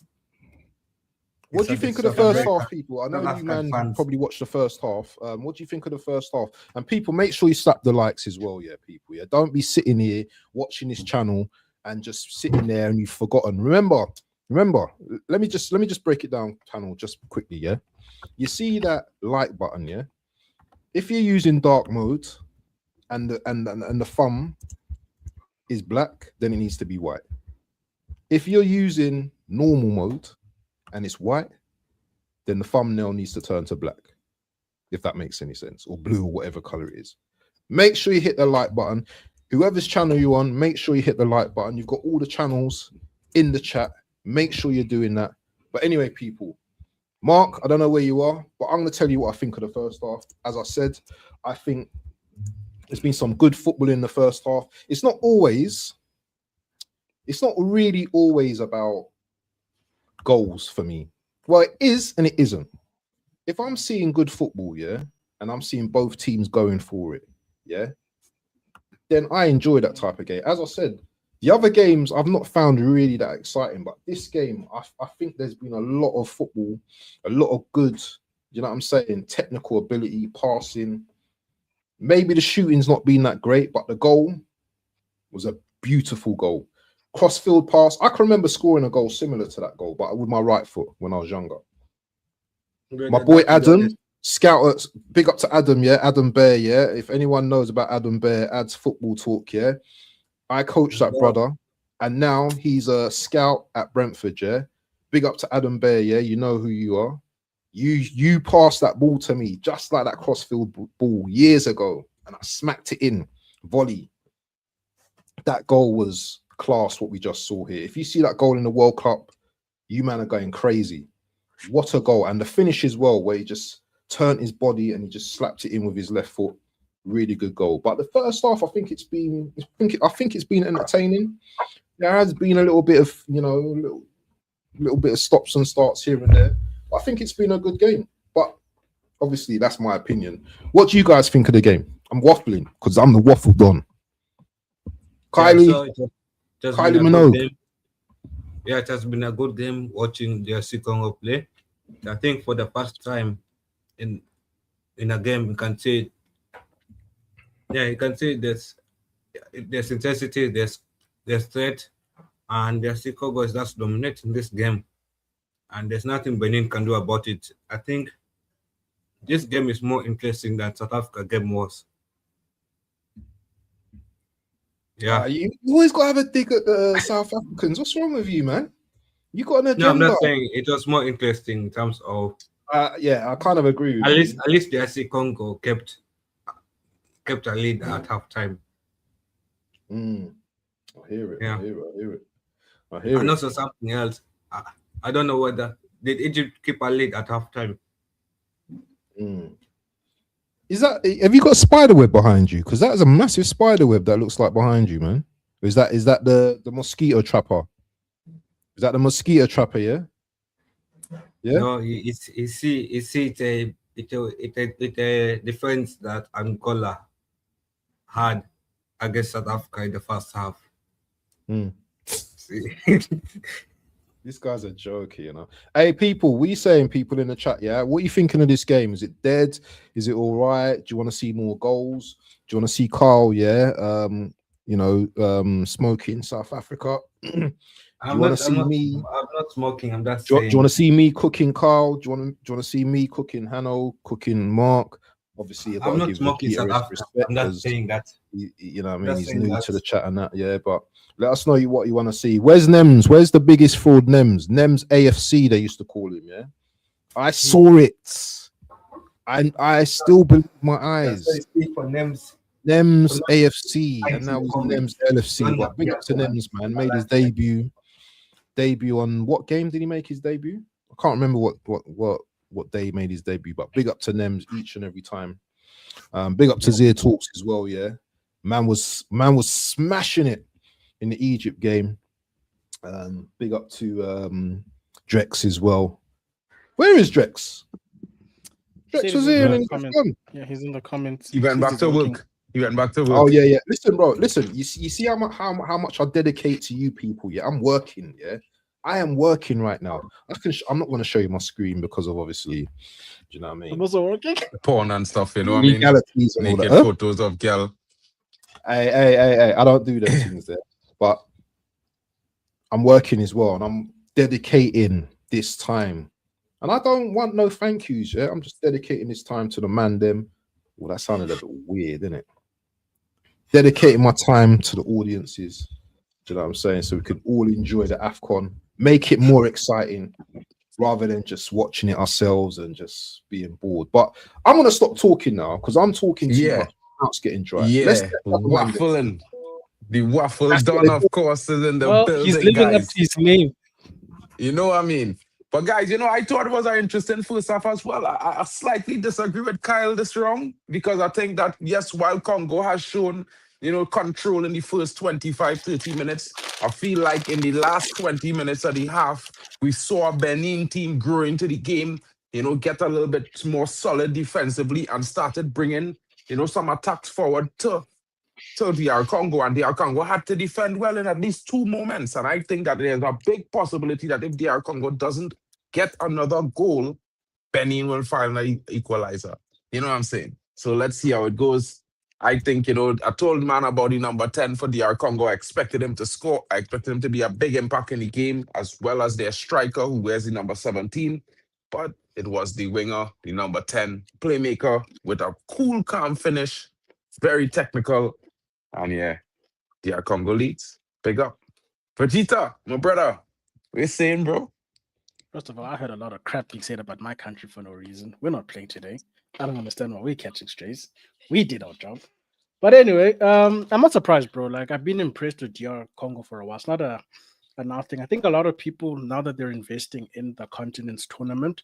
What do you think of the first half, people? I know you man probably watched the first half. What do you think of the first half? And people, make sure you slap the likes as well, yeah, people. Yeah, don't be sitting here watching this channel and just sitting there and you've forgotten. Remember. Let me just break it down, panel, just quickly. Yeah, you see that like button, yeah. If you're using dark mode and the thumb is black, then it needs to be white. If you're using normal mode and it's white, then the thumbnail needs to turn to black, if that makes any sense, or blue, or whatever color it is. Make sure you hit the like button. Whoever's channel you're on, make sure you hit the like button. You've got all the channels in the chat. Make sure you're doing that. But anyway, people, Mark, I don't know where you are, but I'm going to tell you what I think of the first half. As I said, I think there's been some good football in the first half. It's not really always about goals for me. Well, it is and it isn't. If I'm seeing good football, yeah, and I'm seeing both teams going for it, yeah, then I enjoy that type of game. As I said, the other games I've not found really that exciting, but this game, I think there's been a lot of football, a lot of good, you know what I'm saying, technical ability, passing. Maybe the shooting's not been that great, but the goal was a beautiful goal. Crossfield pass. I can remember scoring a goal similar to that goal, but with my right foot when I was younger. My boy Adam, scout, big up to Adam, yeah, Adam Bear, yeah. If anyone knows about Adam Bear, adds football talk, yeah. I coached that brother, and now he's a scout at Brentford, yeah. Big up to Adam Bear, yeah. You know who you are. You passed that ball to me just like that crossfield ball years ago, and I smacked it in volley. That goal was class. What we just saw here. If you see that goal in the World Cup, you man are going crazy. What a goal! And the finish as well, where he just turned his body and he just slapped it in with his left foot. Really good goal. But the first half, I think it's been entertaining. There has been a little bit of, you know, little bit of stops and starts here and there. But I think it's been a good game. But obviously, that's my opinion. What do you guys think of the game? I'm waffling because I'm the waffle don. Kylie, Kylie Minogue. Yeah, it has been a good game watching DR Congo play. I think for the first time in a game, you can say, you can say there's intensity, there's threat, and DR Congo is just dominating this game, and there's nothing Benin can do about it. I think this game is more interesting than South Africa game was. Yeah, you always got to have a dig at the South Africans. What's wrong with you, man? You got an agenda. No, I'm not saying it was more interesting in terms of. Yeah, I kind of agree with you. At least DR Congo kept a lead at halftime. I hear it. Yeah. I hear it. And also something else. I don't know whether did Egypt keep a lead at halftime. Is that? Have you got a spider web behind you? Because that is a massive spider web that looks like behind you, man. Is that the mosquito trapper? Is that the mosquito trapper? Yeah. Yeah. No, you see it's a defense that Angola had against South Africa in the first half. This guy's a joke, you know. Hey, people, we saying people in the chat, yeah? What are you thinking of this game? Is it dead? Is it all right? Do you want to see more goals? Do you want to see Carl, yeah? Smoking South Africa? I'm not smoking. I'm just saying. Do you want to see me cooking Carl? Do you want to see me cooking Hanno, cooking Mark? Obviously, I'm not smoking South Africa. I'm not saying that. You know what I mean? He's new to the chat and that, yeah. But let us know what you want to see. Where's Nems? Where's the biggest fraud, Nems? Nems AFC, they used to call him, yeah? I saw it. I still believe my eyes. For Nems AFC, and now he's Nems LFC. But big up to Nems, man. Made his debut on what game did he make his debut? I can't remember what day he made his debut, but big up to Nems each and every time. Big up to Zia Talks as well, yeah. Man was smashing it in the Egypt game. Big up to Drex as well. Where is Drex? Drex was here and yeah, he's in the comments. He went back to work. Oh yeah. Listen, bro. Listen. You see how much I dedicate to you people. Yeah, I'm working. Yeah, I am working right now. I'm not going to show you my screen because of obviously. Do you know what I mean? I'm also working. Porn and stuff. You know what I mean? Naked photos of girl. Hey. I don't do those things there. But I'm working as well, and I'm dedicating this time. And I don't want no thank yous. Yeah, I'm just dedicating this time to the man. Them. Well, that sounded a bit weird, didn't it? Dedicating my time to the audiences. Do you know what I'm saying? So we can all enjoy the AFCON, make it more exciting, rather than just watching it ourselves and just being bored. But I'm gonna stop talking now because I'm talking too much. Mouth's getting dry. Yeah, waffling. The waffle done, of course, is in the building, he's living guys. up to his name. You know what I mean? But guys, I thought it was an interesting first half as well. I slightly disagree with Kyle this wrong because I think that, yes, while Congo has shown, control in the first 25, 30 minutes, I feel like in the last 20 minutes of the half, we saw a Benin team grow into the game, get a little bit more solid defensively and started bringing, some attacks forward to DR Congo, and DR Congo had to defend well in at least two moments. And I think that there's a big possibility that if DR Congo doesn't get another goal, Benin will find an equalizer. You know what I'm saying? So let's see how it goes. I think, I told man about the number 10 for DR Congo. I expected him to score. I expected him to be a big impact in the game, as well as their striker who wears the number 17. But it was the winger, the number 10 playmaker with a cool, calm finish. Very technical. And yeah, DR Congo leads. Big up. Vegeta, my brother, what you saying, bro? First of all, I heard a lot of crap being said about my country for no reason. We're not playing today. I don't understand why we're catching strays. We did our job. But anyway, I'm not surprised, bro. Like, I've been impressed with DR Congo for a while. It's not a now thing. I think a lot of people, now that they're investing in the continent's tournament,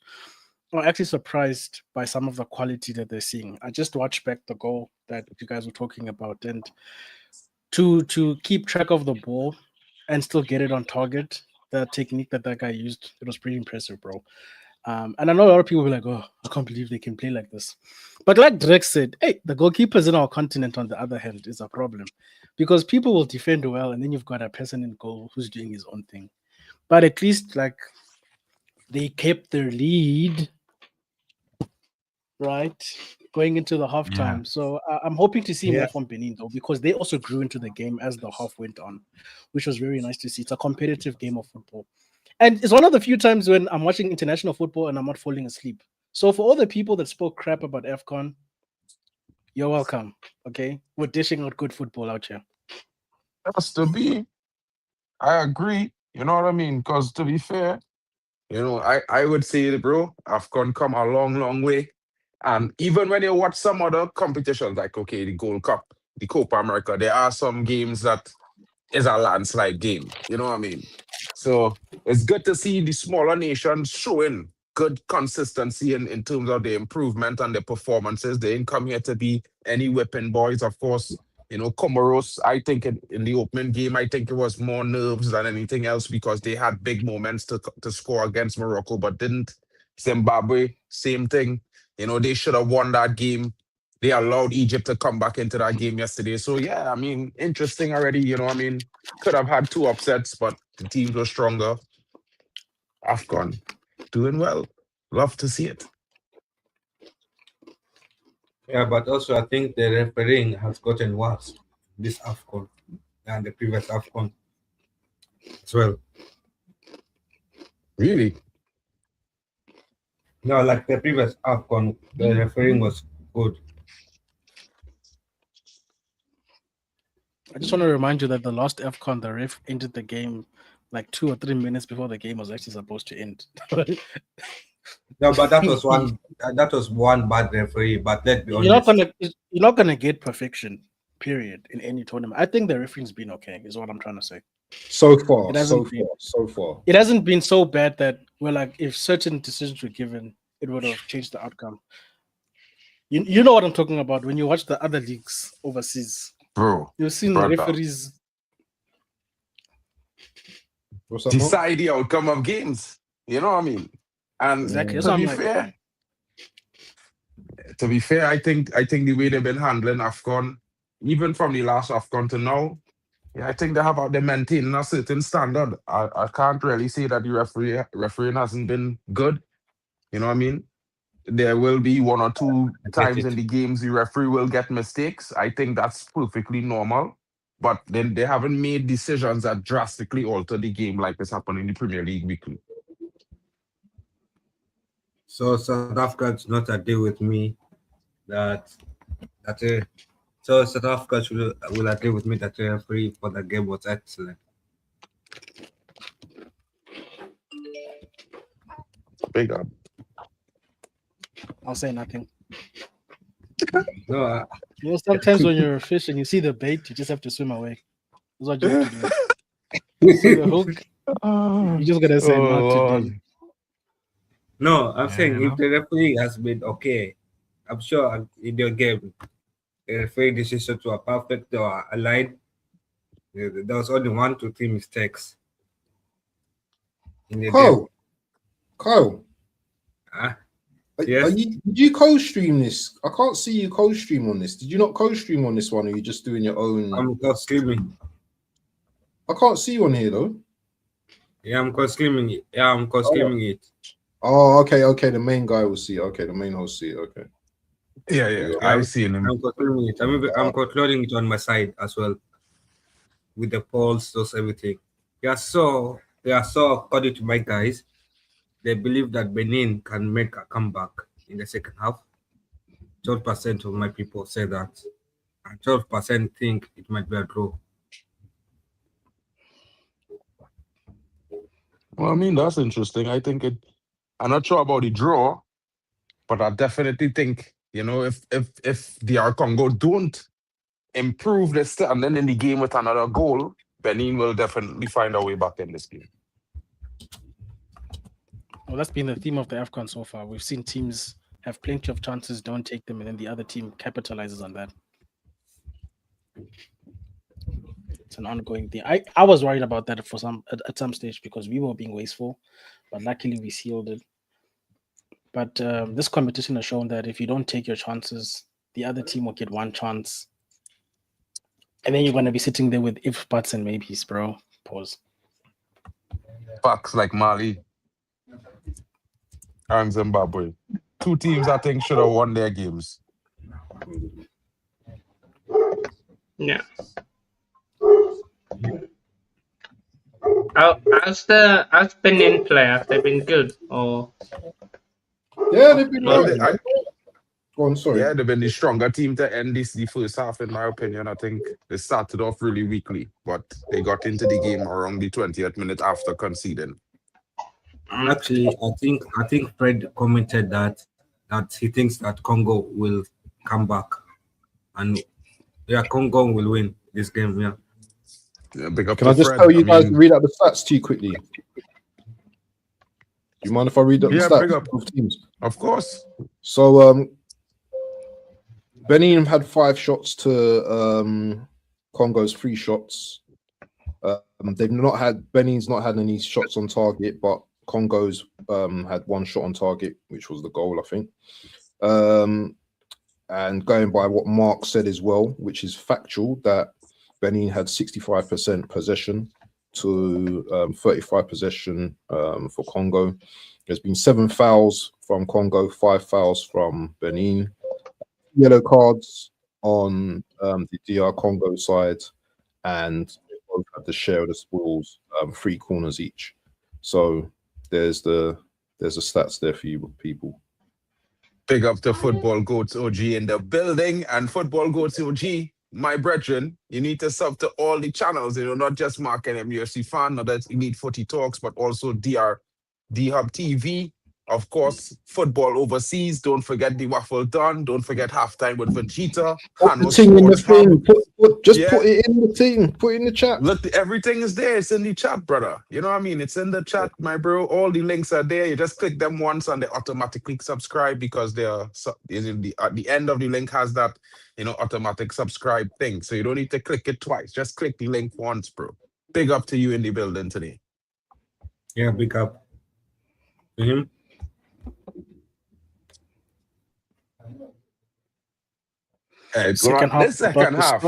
are actually surprised by some of the quality that they're seeing. I just watched back the goal that you guys were talking about, and to keep track of the ball and still get it on target, the technique that guy used, it was pretty impressive, bro. And I know a lot of people will be like, oh, I can't believe they can play like this. But like Drake said, hey, the goalkeepers in our continent, on the other hand, is a problem because people will defend well, and then you've got a person in goal who's doing his own thing. But at least, like, they kept their lead, right, going into the halftime. Yeah. So I'm hoping to see more from Benin, though, because they also grew into the game as the half went on, which was very nice to see. It's a competitive game of football. And it's one of the few times when I'm watching international football and I'm not falling asleep. So for all the people that spoke crap about AFCON, you're welcome, okay? We're dishing out good football out here. Has to be. I agree. You know what I mean? Because to be fair, I would say, bro, AFCON come a long, long way. And even when you watch some other competitions, like, okay, the Gold Cup, the Copa America, there are some games that is a landslide game. You know what I mean? So it's good to see the smaller nations showing good consistency in terms of the improvement and the performances. They didn't come here to be any whipping boys, of course. Comoros, I think in the opening game, I think it was more nerves than anything else because they had big moments to score against Morocco, but didn't. Zimbabwe, same thing. They should have won that game. They allowed Egypt to come back into that game yesterday. So, yeah, I mean, interesting already. Could have had two upsets, but the teams were stronger. AFCON, doing well. Love to see it. Yeah, but also I think the refereeing has gotten worse this AFCON than the previous AFCON as well. Really? No, like the previous AFCON, the refereeing was good. I just want to remind you that the last AFCON, the ref ended the game like 2 or 3 minutes before the game was actually supposed to end. No, but that was one bad referee. But let's be honest, you're not gonna get perfection, period, in any tournament. I think the refereeing's been okay, is what I'm trying to say. So far. It hasn't been so bad that we're like, if certain decisions were given, it would have changed the outcome. You know what I'm talking about when you watch the other leagues overseas. Bro, you've seen the referees decide the outcome of games. You know what I mean? And exactly. To be fair, I think the way they've been handling AFCON, even from the last AFCON to now, I think they're maintaining a certain standard. I can't really say that the refereeing hasn't been good. You know what I mean? There will be one or two times in the games the referee will get mistakes. I think that's perfectly normal. But then they haven't made decisions that drastically alter the game like this happened in the Premier League weekly. So South Africa does not agree with me so South Africa will agree with me that the referee for the game was excellent. Big up. I'll say nothing. No, sometimes when you're a fish and you see the bait, you just have to swim away. That's what you have to do. You see the hook, you just gotta say not to do. No, I'm Yeah, saying you if know? the referee has been okay, I'm sure in your game, the referee decisions were perfect or aligned. There was only 1 to 3 mistakes in the game. Kyle, Ah, are yes, did you co-stream this? I can't see you co-stream on this. Did you not co-stream on this one, or are you just doing your own? I'm co-streaming. I can't see you on here though. Yeah, I'm co-streaming it. Yeah, I'm co-streaming it. Oh, okay. The main guy will see it. Okay, the main host see it. Okay. Yeah. Yeah, I seen him. I'm co-streaming it. I'm controlling it on my side as well with the polls, those everything. So according to my guys, they believe that Benin can make a comeback in the second half. 12% of my people say that, and 12% think it might be a draw. Well, I mean, that's interesting. I think I'm not sure about the draw, but I definitely think, if DR Congo don't improve their standing in the game with another goal, Benin will definitely find a way back in this game. Well, that's been the theme of the AFCON so far. We've seen teams have plenty of chances, don't take them, and then the other team capitalizes on that. It's an ongoing thing. I was worried about that at some stage because we were being wasteful, but luckily we sealed it. But this competition has shown that if you don't take your chances, the other team will get one chance, and then you're going to be sitting there with if, buts, and maybes, bro. Pause. Facts like Mali and Zimbabwe. 2 teams I think should have won their games. Yeah. How's Benin play? Have they been good or? Yeah, they've been Well, right. Go on, sorry. Yeah, they've been the stronger team to end the first half, in my opinion. I think they started off really weakly, but they got into the game around the 20th minute after conceding. Actually, I think Fred commented that he thinks that Congo will come back, and Congo will win this game. Yeah, big up Can to I just Fred. tell you guys, read out the stats to you quickly? Do you mind if I read out the stats big up. of teams? Of course. So Benin had 5 shots to Congo's 3 shots. Benin's not had any shots on target, but Congo's had 1 shot on target, which was the goal, I think. And going by what Mark said as well, which is factual, that Benin had 65% possession to 35 possession for Congo. There's been 7 fouls from Congo, 5 fouls from Benin. Yellow cards on the DR Congo side, and they both had the share of the spoils, 3 corners each. So there's the stats there for you people. Big up to Football Goats OG in the building, and Football Goats OG, my brethren, you need to sub to all the channels, not just Mark and UFC Fan, not that Elite Footy Talks, but also DR D-Hub TV. Of course, football overseas. Don't forget the Waffle Done. Don't forget Halftime with Vegeta. Put the thing in the thing. Put it in the thing. Put it in the chat. Look, everything is there. It's in the chat, brother. You know what I mean? It's in the chat, my bro. All the links are there. You just click them once and they automatically subscribe because at the end of the link has that, automatic subscribe thing. So you don't need to click it twice. Just click the link once, bro. Big up to you in the building today. Yeah, big up to him. This second half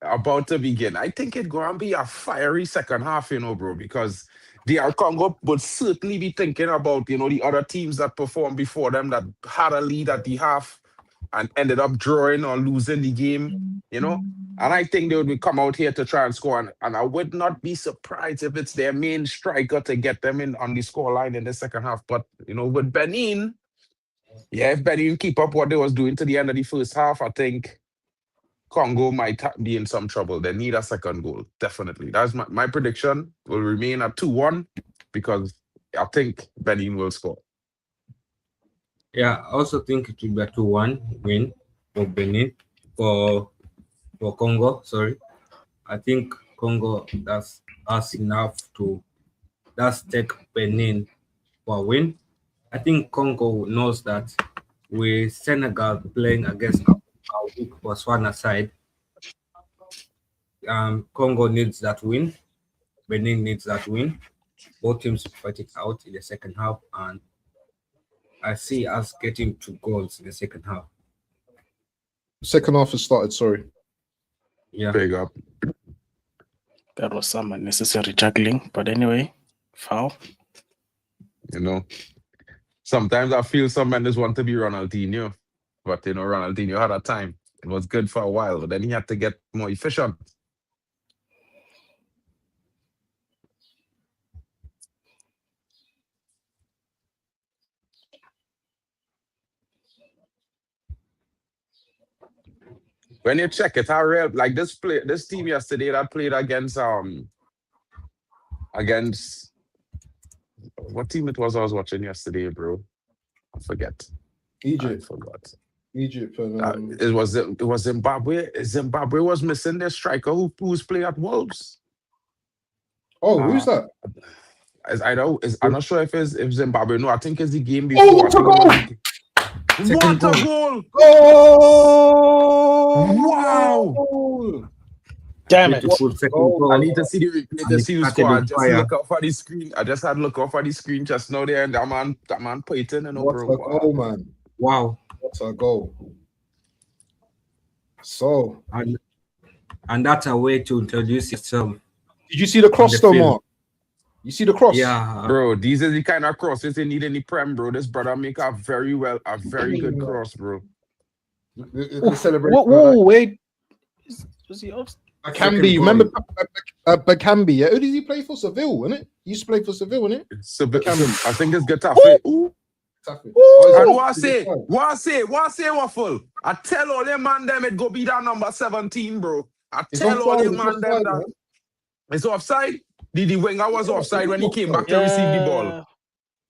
about to begin. I think it's going to be a fiery second half, bro, because DR Congo would certainly be thinking about, the other teams that performed before them that had a lead at the half and ended up drawing or losing the game, And I think they would come out here to try and score. And I would not be surprised if it's their main striker to get them in on the scoreline in the second half. But, with Benin, if Benin keep up what they was doing to the end of the first half, I think Congo might be in some trouble. They need a second goal, definitely. That's my prediction. Will remain at 2-1 because I think Benin will score. Yeah, I also think it will be a 2-1 win for Benin, for Congo, sorry. I think Congo does enough to take Benin for a win. I think Congo knows that with Senegal playing against our weak Botswana side, Congo needs that win. Benin needs that win. Both teams will fight it out in the second half, and I see us getting 2 goals in the second half. Second half has started. Sorry. Yeah. Big up. That was some unnecessary juggling, but anyway, foul. You know, sometimes I feel some men just want to be Ronaldinho, but you know, Ronaldinho had a time. It was good for a while, but then he had to get more efficient. When you check it, how real like this team yesterday that played against what team it was I was watching yesterday, bro? I forget. Egypt. I forgot. Egypt. It was Zimbabwe. Zimbabwe was missing their striker who's playing at Wolves. Oh, who's that? I'm not sure if Zimbabwe. No, I think it's the game before. What a goal! What a goal! Oh! Wow! Damn it! Second goal. I need to see the replay to see who scored. Just look out for the screen. I just had to look out for the screen just now there, and that man put it in. What a goal, man! Wow! What a goal! So, and that's a way to introduce yourself. Did you see the cross, though, Mark? You see the cross? Yeah, bro. These are the kind of crosses they need in the Prem, bro. This brother make a very good cross, bro. Whoa, wait. Was he up? Bakambi, remember Bakambi? Yeah, who did he play for? Seville, isn't it? He used to play for Seville, isn't it? I think it's Getafe. Ooh. And what I say, Waffle? I tell all them man them it go be that number 17, bro. I tell all them man them that it's offside. The winger was offside when he came back to receive the ball.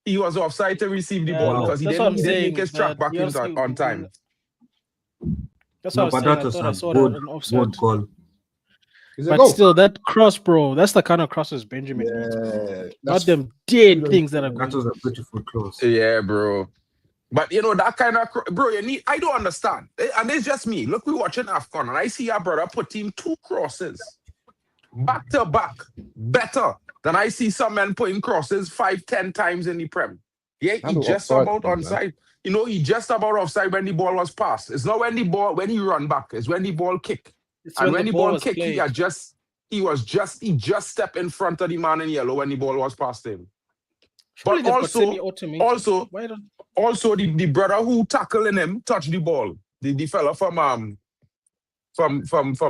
He was offside to receive the ball because he didn't make his track back on time. That's what I thought I saw that an offside goal. But still, that cross, bro, that's the kind of crosses Benjamin needs. Not them dead things that are going. That was a beautiful cross. Yeah, bro. But you know, that kind of bro, I don't understand. And it's just me. Look, we watching AFCON and I see our brother putting 2 crosses back to back better than I see some men putting crosses 5-10 times in the Prem. Yeah, he just about onside. You know, he just about offside when the ball was passed. It's not when he run back, it's when the ball kick. And when the ball kick, he just stepped in front of the man in yellow when the ball was passed him. But also the brother who tackled him touched the ball. The fella from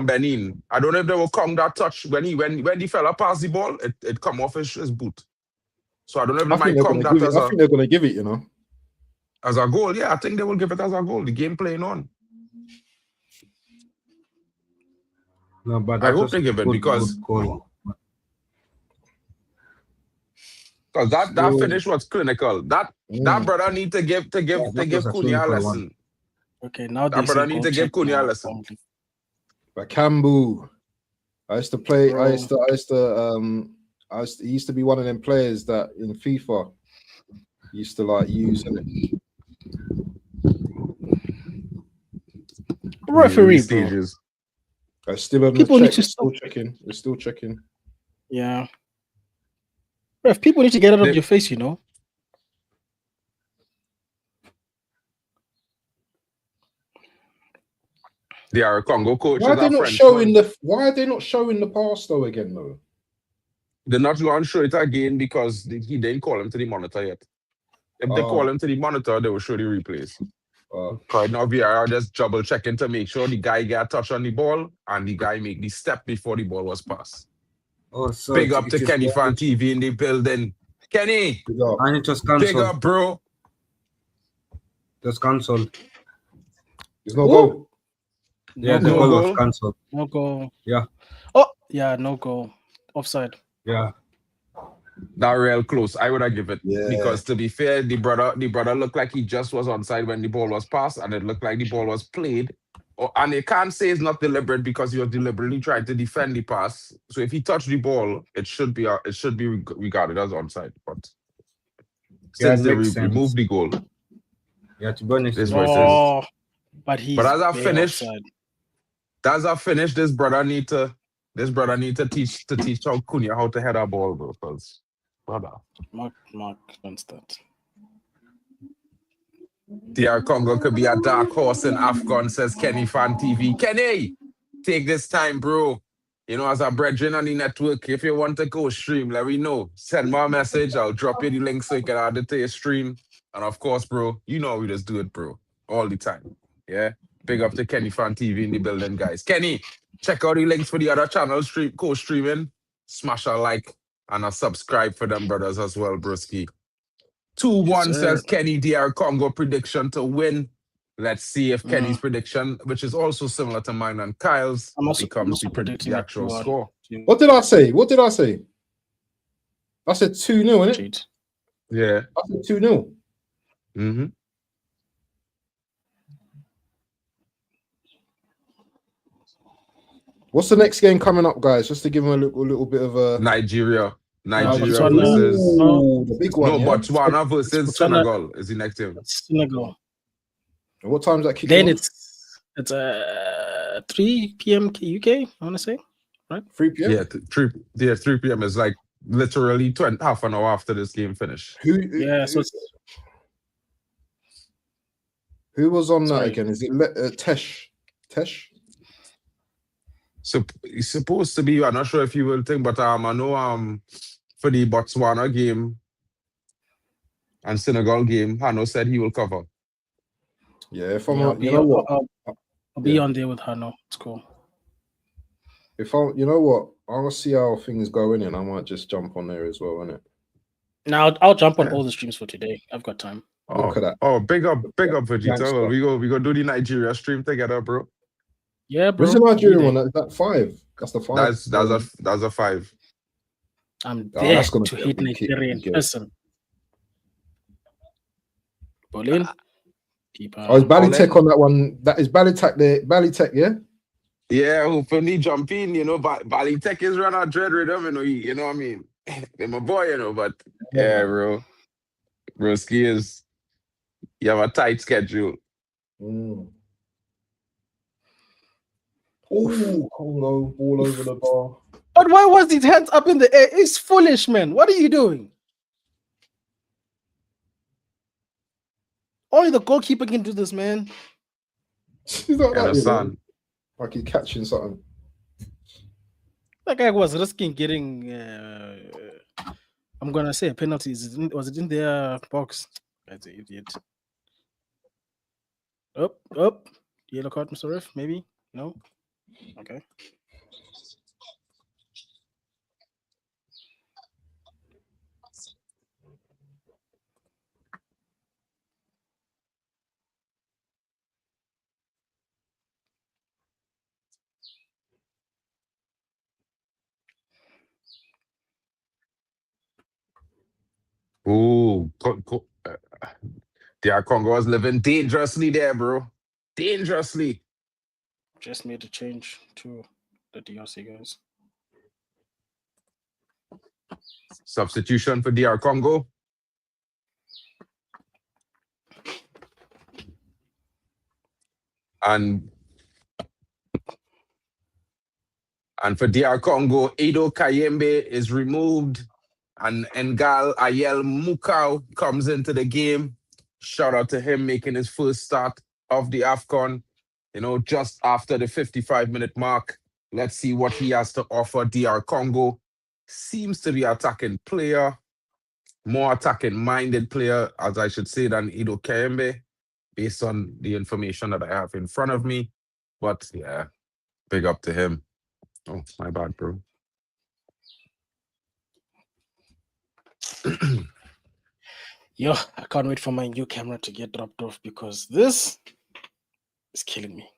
Benin. I don't know if they will count that touch when the fella passed the ball, it come off his boot. So I don't know if they might count that as I think they're gonna give it, you know. As a goal, yeah, I think they will give it as a goal. The game playing on. No, but I hope they give it because that finish was clinical. That brother need to give Cunha a lesson. Okay, now that brother need to give Cunha a lesson. But Kambu, I used to play. He used to be one of them players that in FIFA used to like use it. Referee stages. Still checking. We're still checking. Yeah. Ref, people need to get out of your face, you know. DR Congo coach. Why are they not showing the pass though again though? They're not going to show it again because he didn't call him to the monitor yet. If they call him to the monitor, they will show the replays. Right now, VAR just double checking to make sure the guy get a touch on the ball and the guy make the step before the ball was passed. So big up to Kenny Fan TV in the building. Kenny, and it was cancelled. Big up, bro. It was cancelled. There's no goal. Yeah, the goal was cancelled. No goal. Yeah. Oh, yeah, no goal. Offside. Yeah. That real close. I would have given it because to be fair, the brother looked like he just was onside when the ball was passed, and it looked like the ball was played. And they can't say it's not deliberate because he was deliberately trying to defend the pass. So if he touched the ball, it should be regarded as onside. But since they makes sense. removed the goal. Yeah, to be honest. This voice is. Oh, but he's But as I way finish, offside. this brother need to teach how Cunha how to head a ball, bro. Because brother, Mark, don't start. DR Congo could be a dark horse in AFCON, says Kenny Fan TV. Kenny, take this time, bro. You know, as a brethren on the network, if you want to go stream, let me know. Send me a message. I'll drop you the link so you can add it to your stream. And of course, bro, you know we just do it, bro. All the time. Yeah? Big up to Kenny Fan TV in the building, guys. Kenny, check out the links for the other channels co-streaming. Smash a like and a subscribe for them brothers as well, broski. 2-1 Yes, says Kenny DR Congo prediction to win. Let's see if Kenny's prediction, which is also similar to mine and Kyle's, becomes the actual score. What did I say? I said 2-0, innit? Yeah. I said 2-0. Mm-hmm. What's the next game coming up, guys? Just to give them a little bit of a Nigeria Botswana. versus the big one. Botswana versus Botswana. Senegal is the next game. Senegal. What time is that kicking Then off? it's 3 p.m. UK, I want to say, right? 3 p.m. Yeah, 3 p.m. is like literally half an hour after this game finished. So Who was on Sorry. that again? Is it Tesh? So it's supposed to be. I'm not sure if you will think, but I know for the Botswana game and Senegal game, Hano said he will cover. Yeah, if I'll be on there with Hano. It's cool. You know what, I'll see how things go in, and I might just jump on there as well, innit? Now I'll jump on all the streams for today. I've got time. Look at that. Oh, big up, Vegeta. Well, we go do the Nigeria stream together, bro. Yeah, bro. Where's the Nigerian one? That 5. That's the 5. That's a 5. I'm there that's gonna to be a hit big kick, Nigeria in big game. person. Bolin. Oh, is Balitech on that one? That is Balitech there. Balitech, yeah? Yeah, hopefully jump in, you know, but Balitech is run out dread rhythm, you know what I mean? They're my boy, you know, but yeah, bro. Broski is, you have a tight schedule. Oh, Congo, all over the bar. But why was his hands up in the air? It's foolish, man. What are you doing? Only the goalkeeper can do this, man. He's not that, you know? Son. Like he's catching something. That guy was risking getting, I'm going to say a penalty. Was it in their box? That's an idiot. Up. Yellow card, Mr. Ref, maybe? No? Okay. Ooh, DR Congo is living dangerously there, bro. Dangerously. Just made a change to the DRC guys. Substitution for DR Congo. And for DR Congo, Edo Kayembe is removed. And Ngal Ayel Mukau comes into the game. Shout out to him making his first start of the AFCON, you know, just after the 55-minute mark. Let's see what he has to offer. DR Congo seems to be attacking player, more attacking-minded player, as I should say, than Edo Kayembe, based on the information that I have in front of me. But yeah, big up to him. Oh, my bad, bro. Yo, I can't wait for my new camera to get dropped off because this is killing me.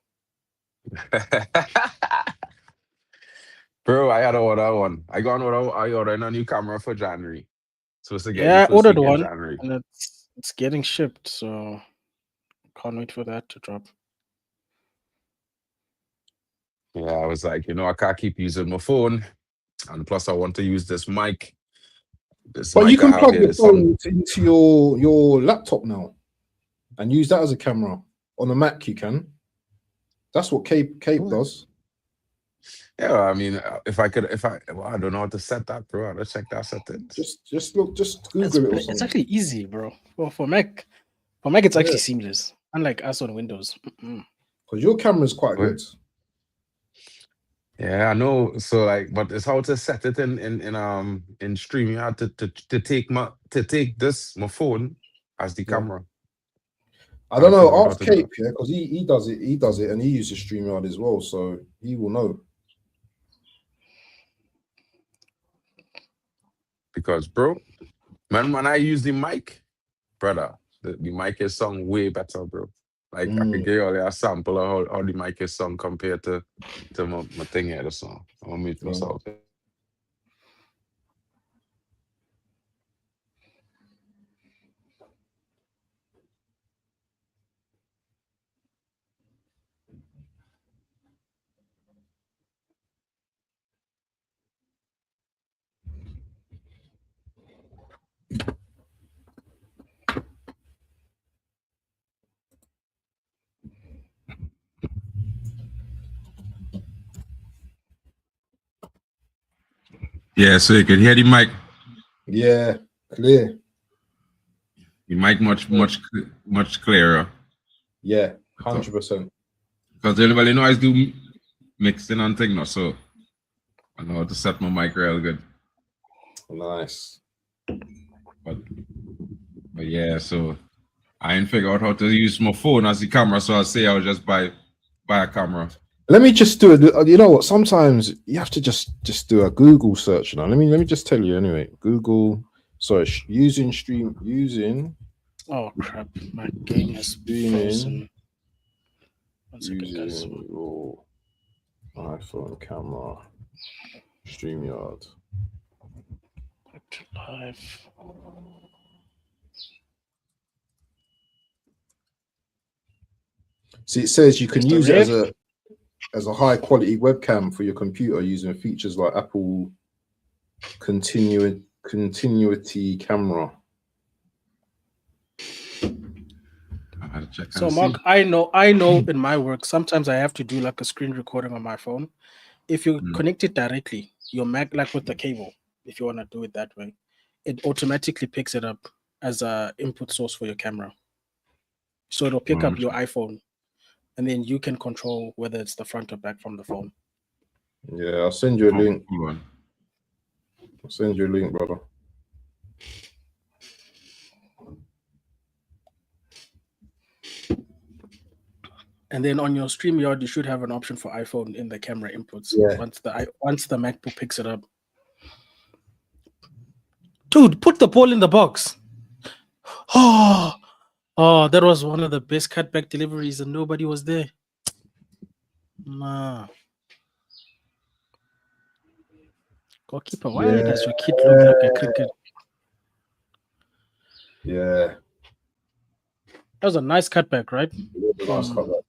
Bro, I had to order one. I ordered a new camera for January. Supposed to get Yeah, I ordered one January. and it's getting shipped, so can't wait for that to drop. Yeah, I was like, you know, I can't keep using my phone. And plus I want to use this mic. This But you mic I can have plug here your is some. phone into your laptop now and use that as a camera. On a Mac, you can. That's what Cape does. Yeah, I mean, if I, well, I don't know how to set that, bro. Let's check that settings. Just Google it or It's something. actually easy, bro. For Mac, it's actually Yeah. seamless. Unlike us on Windows. Because your camera is quite good. Yeah, I know. So like, but it's how to set it in StreamYard to take my phone as the camera. I don't know. Figure out how Ask to do Cape, that. yeah, because he does it. He does it, and he uses StreamYard as well, so he will know. Because, bro, when I use the mic, brother, the mic is sound way better, bro. Like I could give you all a sample of how the mic is sound compared to my thing here, the song. I'm gonna mute myself. Yeah, so you can hear the mic. Yeah, clear. The mic much clearer. Yeah, 100%. Because everybody know I do mixing and thing now, so I know how to set my mic real good. Nice. But yeah, so I ain't figure out how to use my phone as the camera, so I say I'll just buy a camera. Let me just do it. You know what? Sometimes you have to just do a Google search now. Let me just tell you anyway. Google search using. Oh crap! My game is frozen. 1 second, guys. Using your iPhone camera. StreamYard. Live. See, it says you can Mr. use it Red? as a high quality webcam for your computer using features like Apple continuity camera. So Mark, I know in my work, sometimes I have to do like a screen recording on my phone. If you connect it directly, your Mac, like with the cable, if you want to do it that way, it automatically picks it up as a input source for your camera. So it'll pick up your iPhone, and then you can control whether it's the front or back from the phone. Yeah, I'll send you a link. I'll send you a link, brother. And then on your StreamYard, you should have an option for iPhone in the camera inputs. Yeah. Once the MacBook picks it up. Dude, put the ball in the box. Oh, that was one of the best cutback deliveries, and nobody was there. Nah. Goalkeeper, why does your kid look like a cricket? Yeah. That was a nice cutback, right? Nice cutback.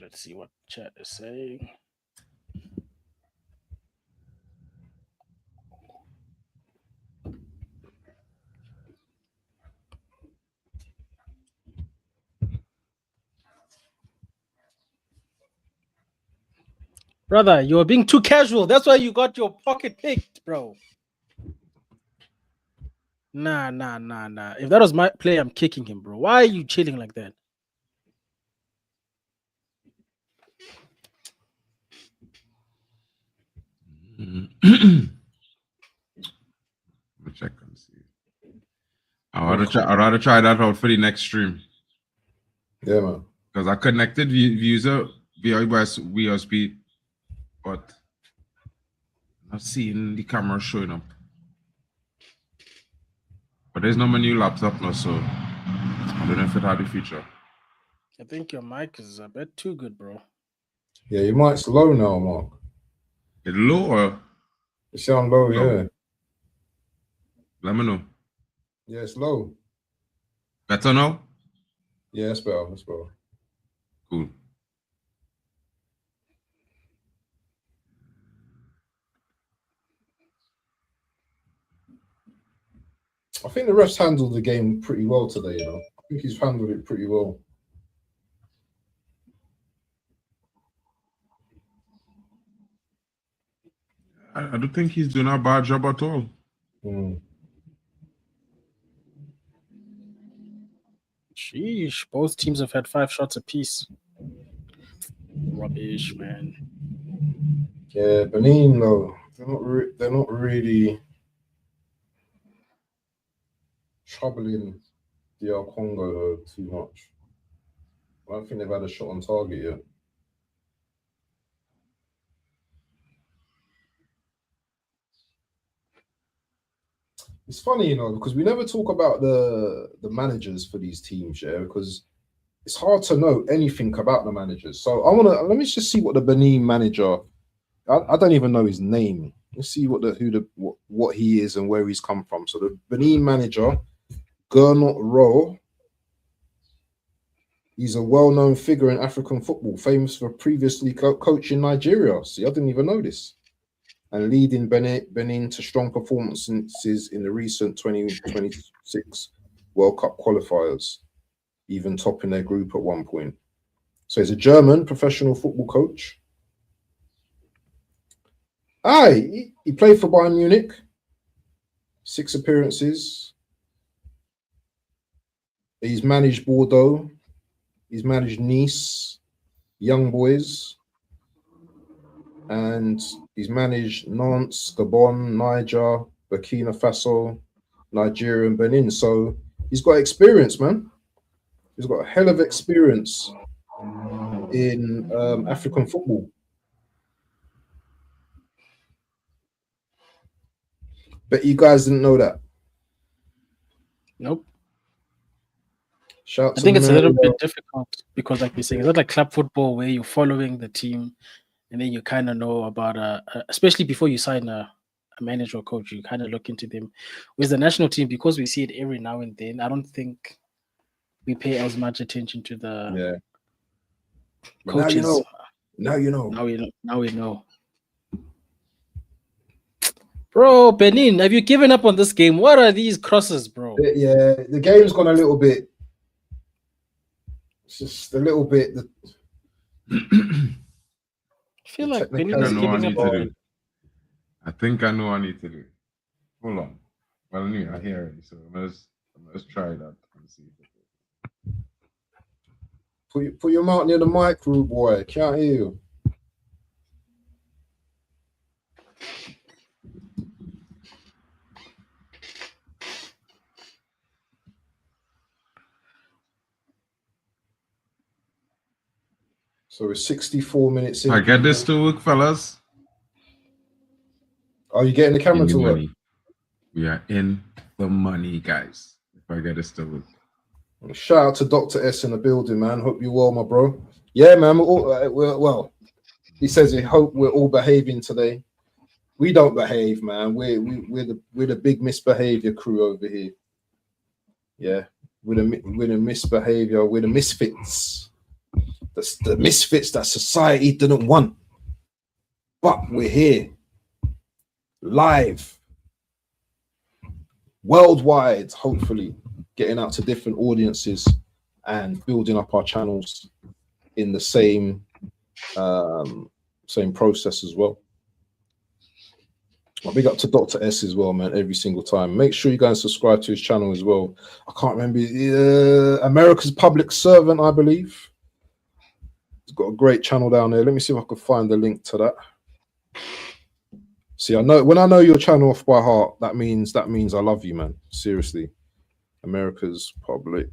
Let's see what chat is saying. Brother, you're being too casual. That's why you got your pocket picked, bro. Nah. If that was my play, I'm kicking him, bro. Why are you chilling like that? Check and see. I'd rather try that out for the next stream. Yeah, man. Because I connected user via USB, but I'm not seeing the camera showing up. But there's no my new laptop now, so I don't know if it had the feature. I think your mic is a bit too good, bro. Yeah, your mic's low now, Mark. It's low or? You sound low, yeah. Let me know. Yeah, it's low. Better now? Yeah, that's better. That's better. Cool. I think the refs handled the game pretty well today, you know. I think he's handled it pretty well. I don't think he's doing a bad job at all. Sheesh, both teams have had 5 shots apiece. Rubbish, man. Yeah, Benin though, they're not really troubling DR Congo though too much. I don't think they've had a shot on target yet. It's funny, you know, because we never talk about the managers for these teams, yeah, because it's hard to know anything about the managers. So let me just see what the Benin manager. I don't even know his name. Let's see what he is and where he's come from. So the Benin manager, Gernot Rowe. He's a well-known figure in African football, famous for previously coaching Nigeria. See, I didn't even know this. And leading Benin to strong performances in the recent 2026 World Cup qualifiers, even topping their group at one point. So he's a German professional football coach. He played for Bayern Munich, 6 appearances. He's managed Bordeaux. He's managed Nice, Young Boys. And he's managed Nantes, Gabon, Niger, Burkina Faso, Nigeria, and Benin. So he's got experience, man. He's got a hell of experience in African football. Bet you guys didn't know that. Nope. Shout I think it's a Mary, little bit difficult because, like you're saying, it's not like club football where you're following the team and then you kind of know about, especially before you sign a manager or coach, you kind of look into them. With the national team, because we see it every now and then, I don't think we pay as much attention to the coaches. Now you know. Now we know. Bro, Benin, have you given up on this game? What are these crosses, bro? Yeah, the game's gone a little bit. It's just a little bit. I feel like Benin is giving up. I think I know what I need to do. Hold on. Well, I hear it, so let's try that and see. Put your mouth near the mic, rude boy. Can't hear you. So it's 64 minutes in. I get this to work, fellas. Are you getting the camera to work? We are in the money, guys. If I get this to work. Shout out to Dr. S in the building, man. Hope you're well, my bro. Yeah, man. Well, he says he hope we're all behaving today. We don't behave, man. We're the big misbehavior crew over here. Yeah, we're the misbehavior. We're the misfits. That's the misfits that society didn't want. But we're here, live, worldwide, hopefully, getting out to different audiences and building up our channels in the same process as well. Big up to Dr. S as well, man, every single time. Make sure you go and subscribe to his channel as well. I can't remember, America's Public Servant, I believe. He's got a great channel down there. Let me see if I can find the link to that. See, when I know your channel off by heart, that means I love you, man. Seriously. America's Public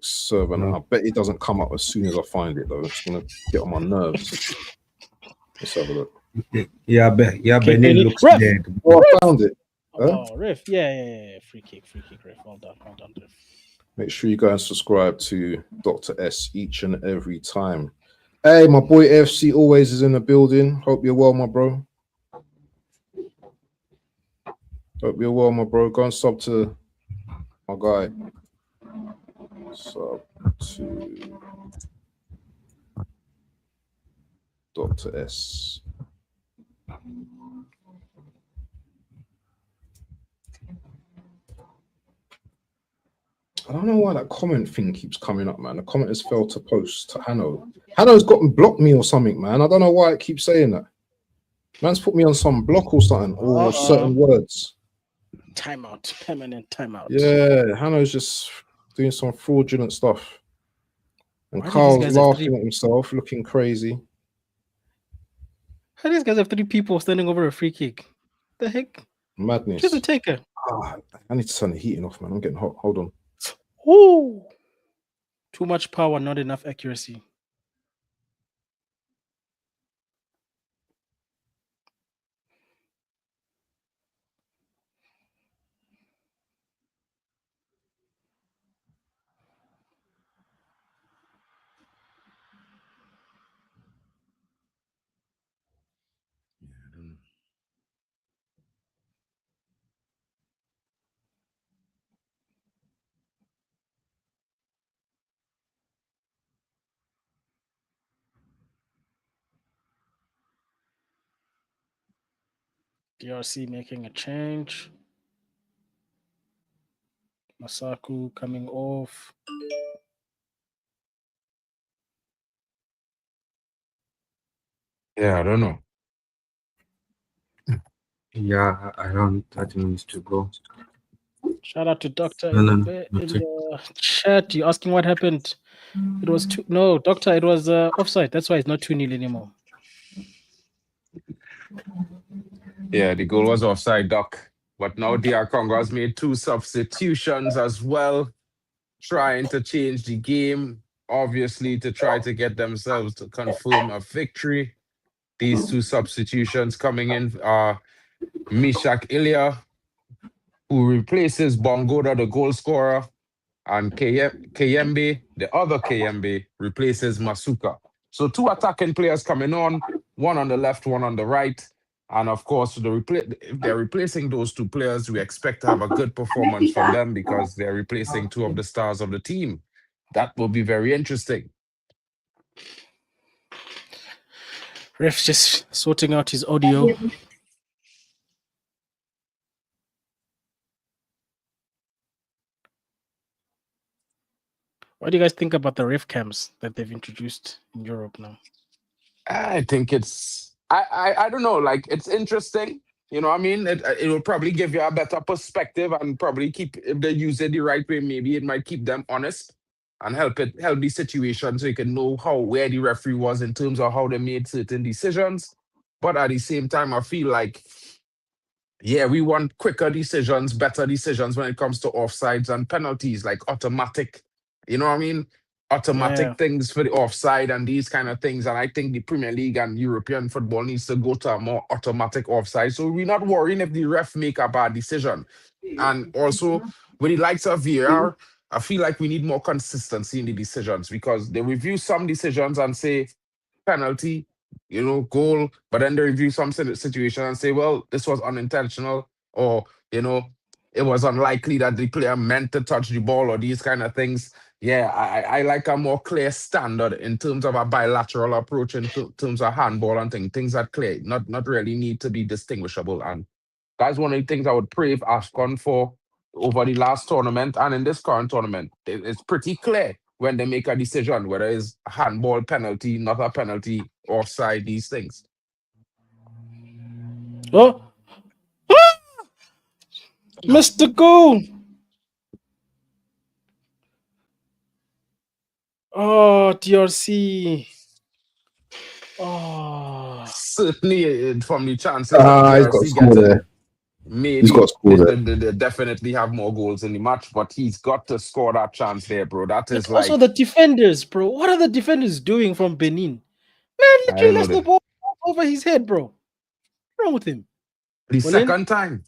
Servant. I bet it doesn't come up as soon as I find it, though. It's gonna get on my nerves. Let's have a look. Yeah, Benin looks Ref. dead. Oh, I found it. Oh, Ref. Yeah. Free kick, Ref. Well done, Ref. Make sure you go and subscribe to Dr. S each and every time. Hey, my boy AFC always is in the building. Hope you're well, my bro. Hope you're well, my bro. Go and sub to my guy. Sub to Dr. S. I don't know why that comment thing keeps coming up, man. The comment has failed to post to Hanno. Hanno's blocked me or something, man. I don't know why it keeps saying that. Man's put me on some block or something, or certain words. Timeout, permanent timeout. Yeah, Hanno's just doing some fraudulent stuff. And Why do these Carl's guys have laughing at himself, looking crazy. How do these guys have 3 people standing over a free kick? The heck? Madness. Just a taker. I need to turn the heating off, man. I'm getting hot. Hold on. Ooh. Too much power, not enough accuracy. DRC making a change. Masaku coming off. Yeah, I don't know. Yeah, around 30 minutes to go. Shout out to Doctor in the chat. You asking what happened? It was no, Doctor. It was offside. That's why it's not 2-0 anymore. Yeah, the goal was offside, Doc. But now DR Congo has made 2 substitutions as well, trying to change the game, obviously to try to get themselves to confirm a victory. These 2 substitutions coming in are Mishak Ilya, who replaces Bongoda, the goal scorer, and Kayembe, the other Kayembe, replaces Masuka. So 2 attacking players coming on, one on the left, one on the right. And of course, if they're replacing those 2 players, we expect to have a good performance from them because they're replacing 2 of the stars of the team. That will be very interesting. Ref's just sorting out his audio. What do you guys think about the ref cams that they've introduced in Europe now? I think it's I don't know, like it's interesting. You know what I mean? It will probably give you a better perspective and probably keep, if they use it the right way, maybe it might keep them honest and help the situation so you can know where the referee was in terms of how they made certain decisions. But at the same time, I feel like, yeah, we want quicker decisions, better decisions when it comes to offsides and penalties, like automatic, you know what I mean? Automatic things for the offside and these kind of things. And I think the Premier League and European football needs to go to a more automatic offside. So we're not worrying if the ref make a bad decision. And also, with the likes of VAR, I feel like we need more consistency in the decisions because they review some decisions and say penalty, goal, but then they review some situation and say, well, this was unintentional, or, it was unlikely that the player meant to touch the ball, or these kind of things. Yeah, I like a more clear standard in terms of a bilateral approach in terms of handball and things that clear, not really need to be distinguishable. And that's one of the things I would pray if AFCON for over the last tournament and in this current tournament. It's pretty clear when they make a decision, whether it's a handball, penalty, not a penalty, offside, these things. Oh, Mr. Go! Oh, DRC. Oh. Certainly, from the chances of DRC getting maybe they definitely have more goals in the match, but he's got to score that chance there, bro. That is also the defenders, bro. What are the defenders doing from Benin? Man, literally left the ball over his head, bro. What's wrong with him? The second time.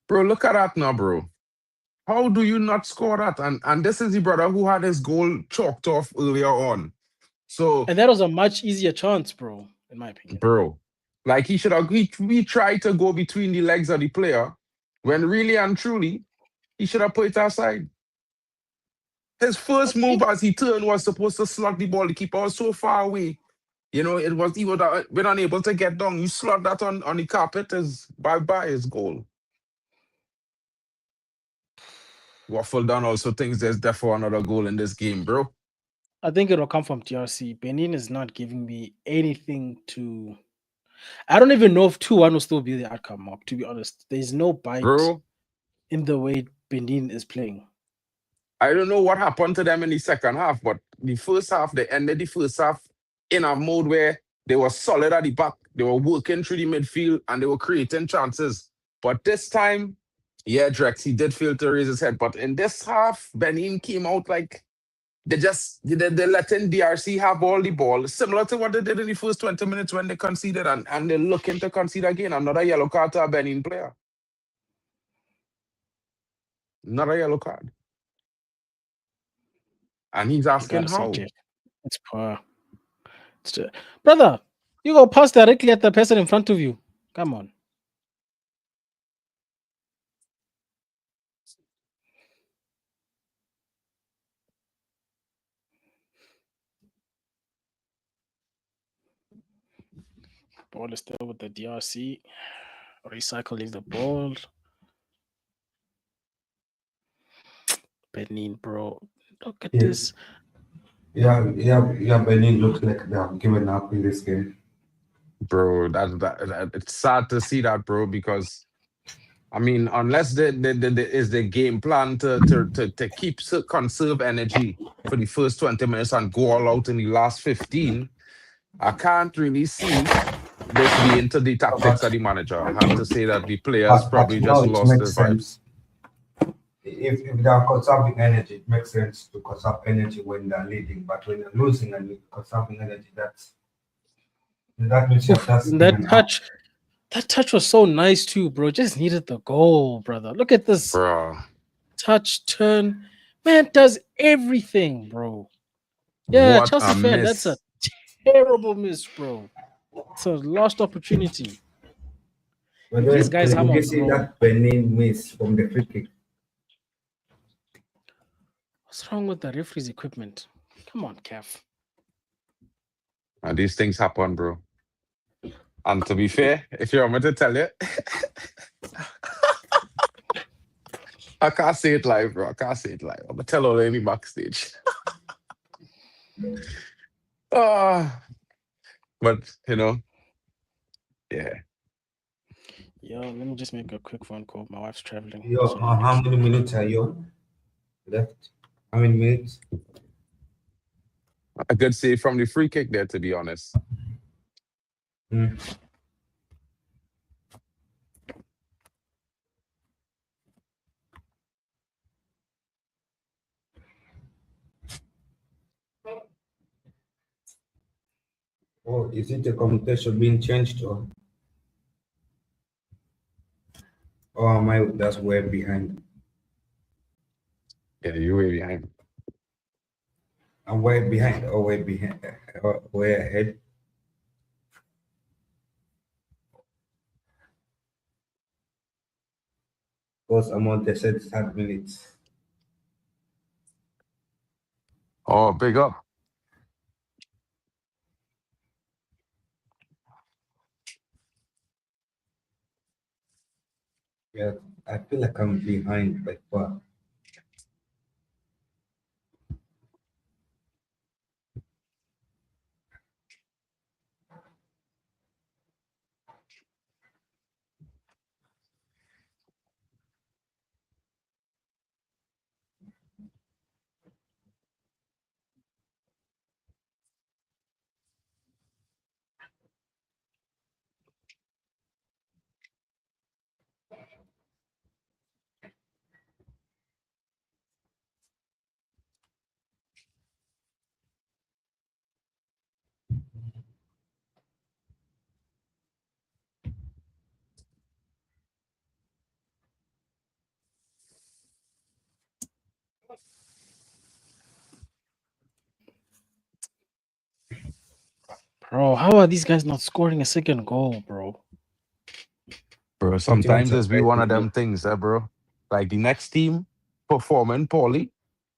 Bro, look at that now, bro. How do you not score that? And this is the brother who had his goal chalked off earlier on. And that was a much easier chance, bro, in my opinion. Bro, like he tried to go between the legs of the player when really and truly He should have put it aside. His first move as he turned was supposed to slot the ball. The keeper was so far away. You know, he was been unable to get down. You slot that on the carpet, is bye-bye, his goal. Waffle down also thinks there's therefore another goal in this game, bro. I think it'll come from TRC. Benin is not giving me anything to. I don't even know if 2-1 will still be the outcome, Mark, to be honest. There's no bite Bro, in the way Benin is playing. I don't know what happened to them in the second half, but the first half, they ended the first half in a mode where they were solid at the back. They were working through the midfield and they were creating chances. But this time, yeah, Drex, he did fail to raise his head. But in this half, Benin came out like they're letting DRC have all the ball, similar to what they did in the first 20 minutes when they conceded, and they're looking to concede again. Another yellow card to a Benin player. Another yellow card. And he's asking how. It's poor. Brother, you go pass directly at the person in front of you. Come on. Ball is still with the DRC. Recycling the ball. Benin, bro. Look at this. Yeah. Benin looks like they have given up in this game. Bro, that it's sad to see that, bro, because I mean, unless there is the game plan to conserve energy for the first 20 minutes and go all out in the last 15, I can't really see this being to the tactics of the manager. I have to say that the players probably just lost their vibes. If they are conserving energy, it makes sense to conserve energy when they're leading. But when you're losing and you're conserving energy, that means that touch was so nice too, bro. Just needed the goal, brother. Look at this. Bro. Touch, turn. Man does everything, bro. Yeah, what Chelsea a fan, miss. that's a terrible miss, bro. It's a lost opportunity. But these guys have you see that Benin miss from the free kick. What's wrong with the referee's equipment? Come on, Kev. And these things happen, bro. And to be fair, if you want me to tell you, I can't say it live, bro. I can't say it live. I'm going to tell all any backstage. But, you know, yeah. Yo, let me just make a quick phone call. My wife's traveling. Yo, so how many minutes are you left? How many minutes? A good save from the free kick there, to be honest. Oh, is it the communication being changed or am I just way behind? Yeah, you're way behind. I'm way behind or way behind or way ahead. Because I'm on the 30 minutes. Oh, big up. Yeah, I feel like I'm behind by far. Bro, how are these guys not scoring a second goal, bro? Bro, sometimes it's be one of them things, bro. like the next team performing poorly,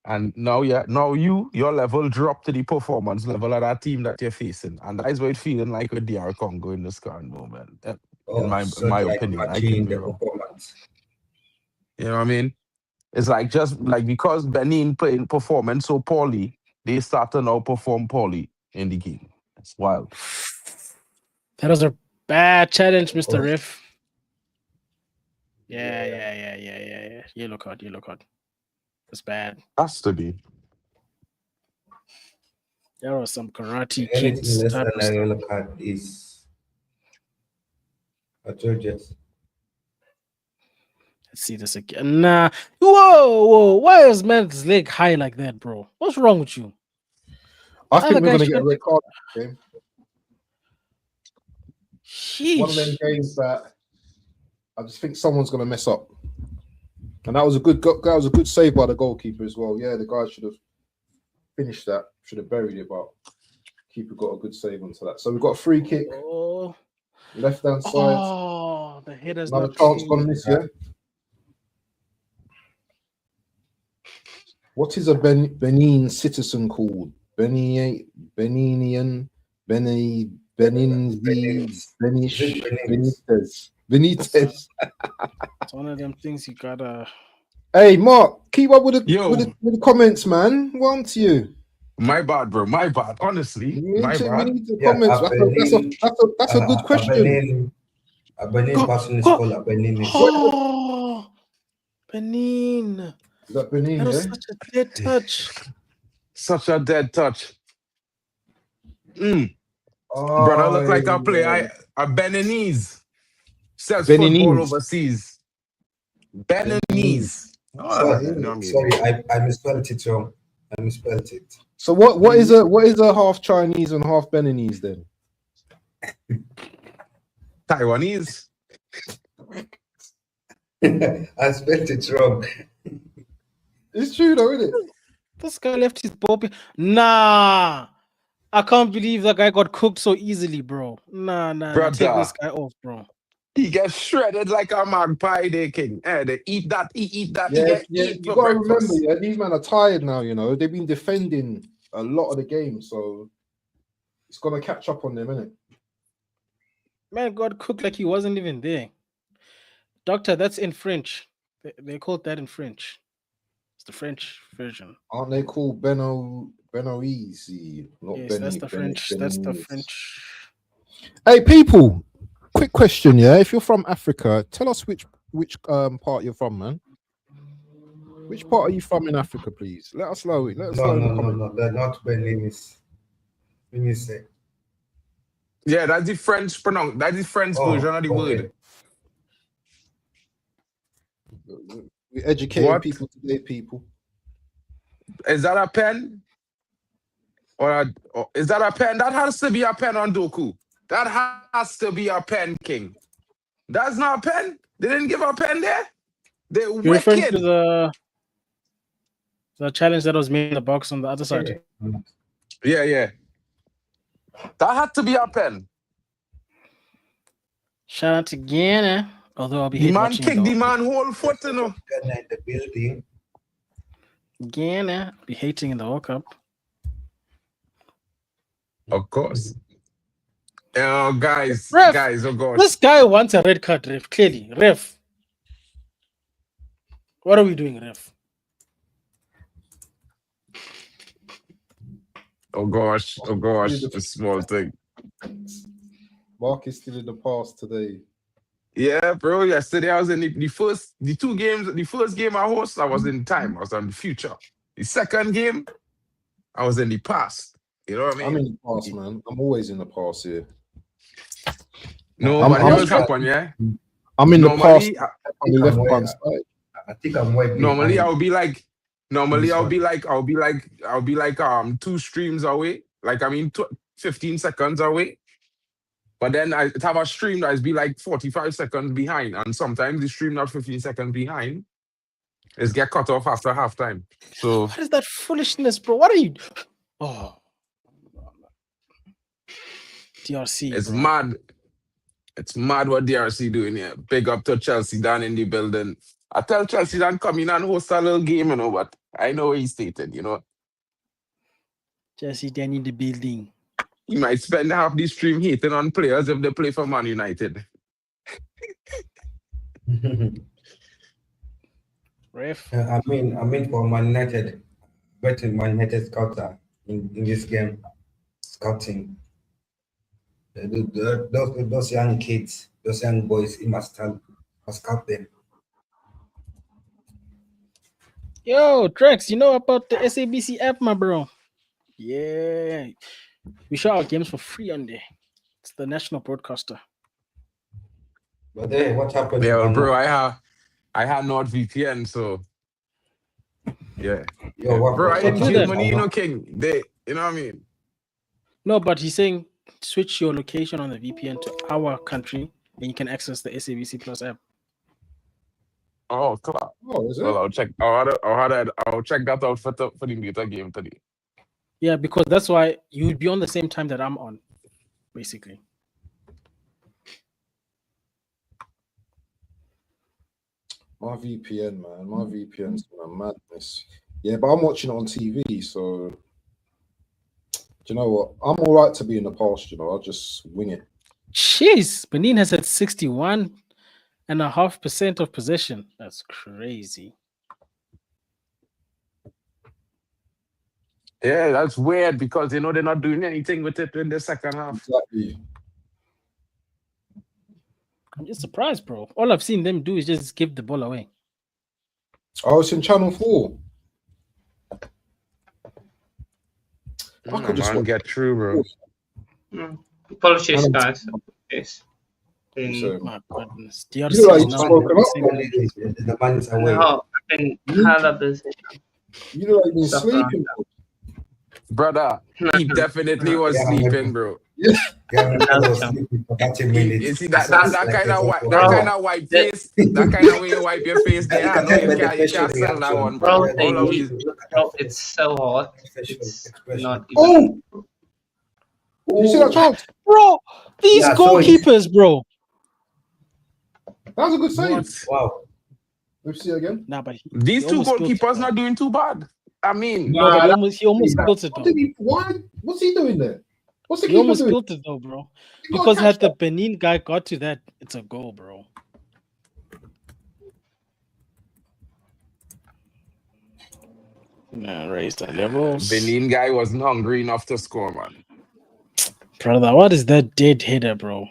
and now your level drop to the performance level of that team that you're facing, and that is what it's feeling like with DR Congo in this current moment. In my opinion, I could be wrong. You know what I mean? It's like just like because Benin performing so poorly, they start to now perform poorly in the game. It's wild. That was a bad challenge, Mr. Ref. Yeah. Yellow card. That's bad. Has to be. There was some karate Anything kicks. less type than of a stuff. yellow card is atrocious. Let's see this again. Nah. Whoa. Why is man's leg high like that, bro? What's wrong with you? I think Other we're guy going to get a should- red card game. One of them Sheesh. games that I just think someone's going to mess up. And that was a good save by the goalkeeper as well. Yeah, the guy should have finished that, should have buried it, but keeper got a good save onto that. So we've got a free kick, Oh, left hand side. oh, the header's Another not chance true. gone this year. What is a Benin citizen called? Beninian, Benitez. It's one of them things you gotta. Hey, Mark, keep up with the Yo. with the comments, man. One to you. My bad, bro. My bad. Honestly, We my need bad. the comments. That's a good question. A Benin Go- person is go- called a Benin. Oh, Benin. Is that Benin, That was yeah? such a dead touch. Such a dead touch. Brother, look like a player. A Beninese. Says football Beninese. overseas. Beninese. Sorry, I misspelled it wrong. I misspelled it. So what is a half Chinese and half Beninese then? Taiwanese. I spelled it wrong. It's true though, isn't it? This guy left his ball. Nah. I can't believe that guy got cooked so easily, bro. Nah. Brother. Take this guy off, bro. He gets shredded like a magpie, they king. They eat that, eat that. Yeah, Eat you for gotta remember, breakfast. yeah, these men are tired now, you know. They've been defending a lot of the game, so it's gonna catch up on them, innit? Man got cooked like he wasn't even there. Doctor, that's in French. They called that in French. It's the French version. Aren't they called Benoise? Not Yes, Benny, that's the Benny, French. That's the Beninese. French. Hey, people, quick question, yeah. If you're from Africa, tell us which part you're from, man. Which part are you from in Africa, please? Let us know. Let us know in the comments. No, they're not Beninese. Beninese. Yeah, that's the French That's the French version of the word. We educating What? people today, people. Is that a pen? Or is that a pen? That has to be a pen on Doku. That has to be a pen, King. That's not a pen. They didn't give a pen there. They're You're referring wicked. to the challenge that was made in the box on the other side. Yeah. That had to be a pen. Shout out to Ghana. Although I'll be The hate man watching kicked the though. man whole foot, you know. In the building. Ghana. I'll be hating in the World Cup. Of course. Oh, guys, Ref, oh gosh. This guy wants a red card, Ref. Clearly, Ref. What are we doing, Ref? Oh gosh, a small thing. Mark is still in the past today. Yeah, bro. Yesterday I was in the first game I hosted, I was in time. I was on the future. The second game, I was in the past. You know what I mean? I'm in the past, man. I'm always in the past here. No, I'm- but I'm- here's what happened, yeah. I'm in the past Normally, on the left hand side. I think I'm way normally behind. I'll be like 2 streams away. Like 15 seconds away. But then I have a stream that's be like 45 seconds behind. And sometimes the stream not 15 seconds behind is get cut off after halftime. So What is that foolishness, bro? What are you? Oh, DRC. it's bro. mad. It's mad what DRC doing here. Big up to Chelsea down in the building. I tell Chelsea Dan come in and host a little game, but I know what he stated, Jesse Dan in the building. He might spend half the stream hating on players if they play for Man United. Ref. I mean for Man United, betting Man United scouter in this game, scouting. Those young kids, those young boys, he must scout them. Yo, Trex, you know about the SABC app, my bro? Yeah. We show our games for free on there. It's the national broadcaster. But hey, what happened? Yeah, well, bro, I have NordVPN, so yeah. Bro, I ain't money, King. They, you know what I mean? No, but he's saying switch your location on the VPN to our country, and you can access the SABC Plus app. Oh, class. Oh, is it? Well, I'll check. I'll check that out for the beta game today. Yeah, because that's why you would be on the same time that I'm on, basically. My VPN, man. My VPN's a madness. Yeah, but I'm watching it on TV, so do you know what? I'm all right to be in the past, I'll just wing it. Jeez, Benin has had 61.5% of possession. That's crazy. Yeah, that's weird because they're not doing anything with it in the second half. Exactly. I'm just surprised, bro. All I've seen them do is just give the ball away. Oh, it's in Channel 4. I could just get through, bro. Apologies, guys. Yes. My goodness. The man is away. No, I've been hella busy. You know, I've been sleeping, brother. He definitely was sleeping, bro. Yeah. You see that kind of wipe face, that kind of way you wipe your face there. I know you can't sell that one, bro. It's so hot. It's not even... You see that chance? Bro, these goalkeepers, bro. That was a good save. Wow. Let's see again. Nah, but these two goalkeepers not doing too bad. I mean, no, but he almost built it though. What's he doing there? What's the he almost built it though, bro. Because had the Benin guy got to that, it's a goal, bro. Nah, raise the levels. Benin guy wasn't hungry enough to score, man. Brother, what is that dead header, bro?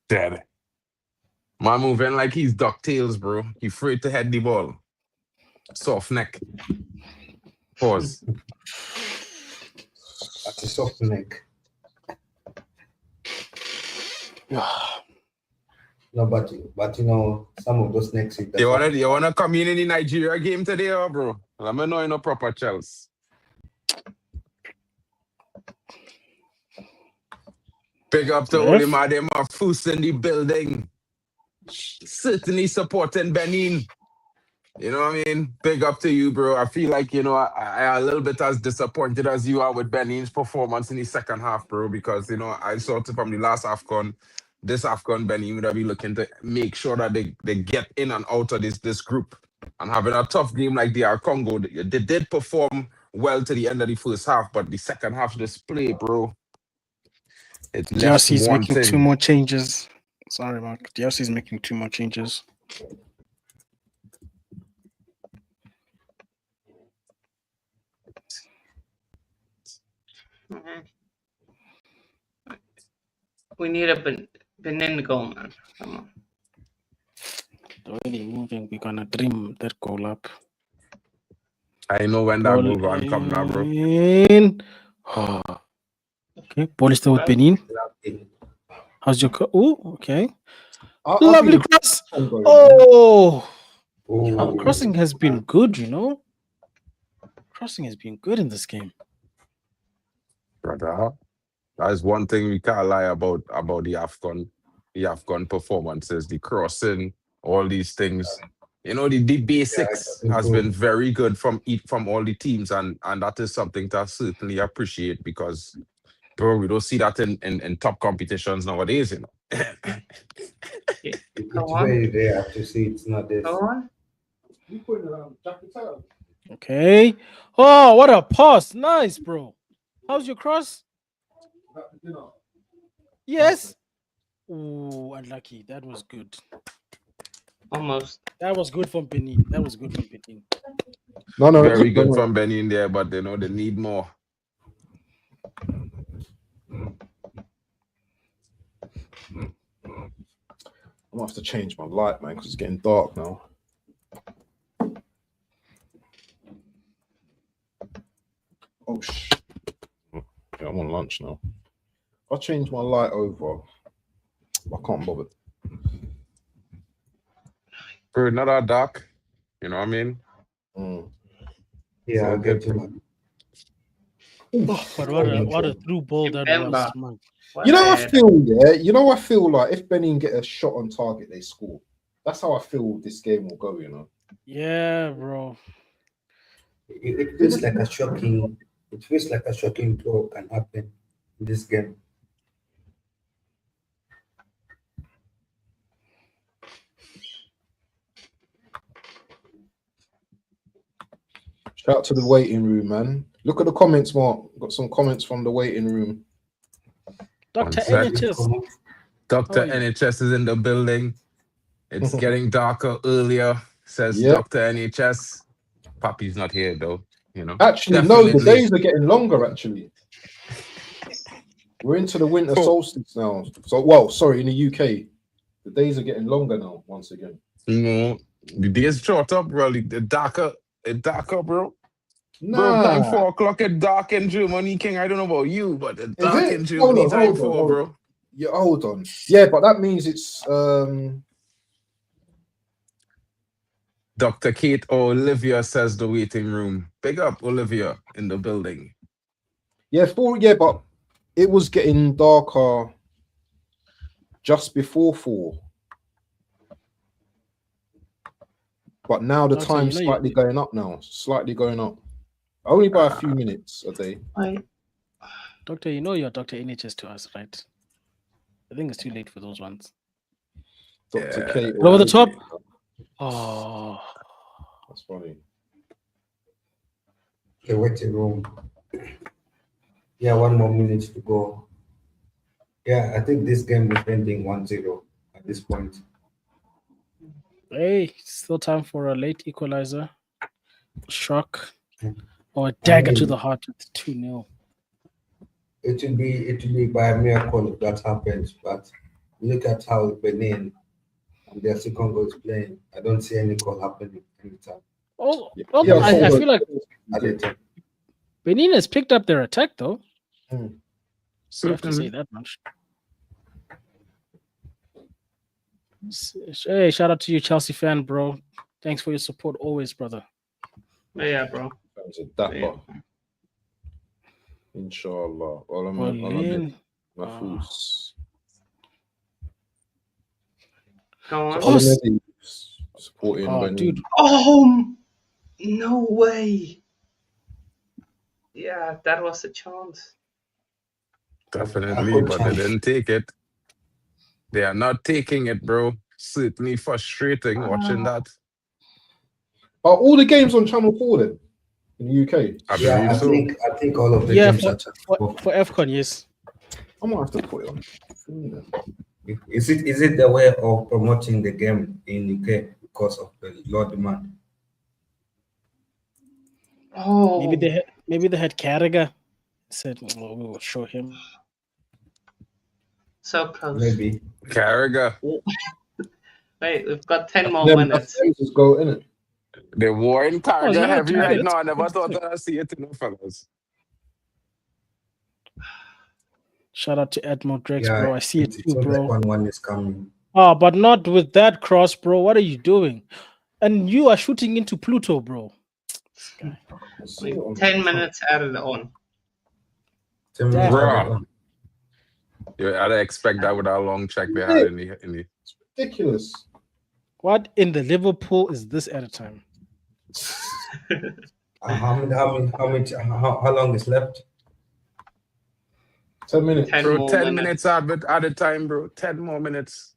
Dead. Man moving like he's DuckTales, bro. He afraid to head the ball. Soft neck. Pause. That's a soft neck. No, but some of those necks. You wanna come in the Nigeria game today, bro? Let me know in a proper Chelsea. Big up to all the Madem Fus in the building. Certainly supporting Benin. You know what I mean? Big up to you, bro. I feel like, I a little bit as disappointed as you are with Benin's performance in the second half, bro, because, I saw it from the last AFCON, this AFCON, Benin would be looking to make sure that they get in and out of this group. And having a tough game like DR Congo, they did perform well to the end of the first half, but the second half display, bro, it's DRC's making 2 more changes. Sorry, Mark. DRC's making 2 more changes. We need a Benin goal, man. Come on. Already moving. We're gonna dream that goal up. I know when that goal gonna come now, bro. Okay, ball is still with Benin. How's your okay. Lovely cross. Crossing has been good, Crossing has been good in this game. Brother, that's one thing we can't lie about the AFCON performances, the crossing, all these things. The basics has been very good from all the teams, and that is something to certainly appreciate because Bro, we don't see that in top competitions nowadays, you know. Yeah. It's Go on. very rare to see it's not this. Go on. You putting Jackie Taylor? Okay. Oh, what a pass. Nice, bro. How's your cross? Yes. Oh, unlucky. That was good. Almost. That was good from Benin. That was good from Benin. No, Very good from Benin there, but they know they need more. I'm gonna have to change my light, man, because it's getting dark now. Oh shit! Yeah, I'm on lunch now. I'll change my light over. I can't bother. Bro, not that dark. You know what I mean? Yeah, I'll get to Oh, but what a through ball that was, man. You know, I feel, yeah. You know, I feel like if Benin get a shot on target, they score. That's how I feel this game will go. You know. Yeah, bro. It feels like a shocking. It feels like a shocking draw can happen in this game. Shout out to the waiting room, man. Look at the comments, Mark. Got some comments from the waiting room. Dr. One sec. NHS. Dr. How are you? NHS is in the building. It's getting darker earlier, says Yeah. Dr. NHS. Papi's not here though, you know. Actually, no, the days are getting longer, actually. We're into the winter solstice now. So, well, sorry, in the UK, the days are getting longer now, once again. No, the days shorter, bro. The darker, bro. Nah. Bro, time 4 o'clock at dark in Germany, King. I don't know about you, but the dark in Germany hold time on, 4, bro. Yeah, hold on. Yeah, but that means it's Dr. Kate Olivia says the waiting room. Big up Olivia in the building. Yeah, but it was getting darker just before 4. But now the time's slightly going up now. Slightly going up. Only by a few minutes a day. Doctor, you know you're Dr. NHS to us, right? I think it's too late for those ones. Dr. K. Over the top. Oh. That's funny. Okay, waiting room. Yeah, 1 more minute to go. Yeah, I think this game is ending 1-0 at this point. Hey, still time for a late equalizer. Shock. Or a dagger to the heart with 2-0. It will be by a miracle if that happens, but look at how Benin and DR Congo is playing. I don't see any call happening anytime. Oh, yeah, I feel like Benin has picked up their attack though. So I have to say that much. Hey, shout out to you, Chelsea fan, bro. Thanks for your support always, brother. Yeah, bro. Inshallah. Go on. Supporting dude. Oh, no way. Yeah, that was a chance. Definitely, but they didn't take it. They are not taking it, bro. Certainly frustrating watching that. Are all the games on Channel 4 then? In the UK? I believe so. I think all of the games are for AFCON, yes. I might have to put it on. Is it the way of promoting the game in UK because of the low demand? Oh, maybe they had Carragher. Said we will show him. So close. Maybe Carragher. Wait, we've got 10 more minutes. Go in it. The war in Carragher heavy right now. I never thought I'd see it in the fellas. Shout out to Edmo Drex, bro. I see it too, bro. Like one is coming. Oh, but not with that cross, bro. What are you doing? And you are shooting into Pluto, bro. 10 minutes added on. 10 minutes added on. Yeah, I'd expect that with how long check they had in the. It's ridiculous. What in the Liverpool is this at a time? How long is left? 10 minutes. 10 Bro, more 10 minutes. minutes at a time, bro. 10 more minutes.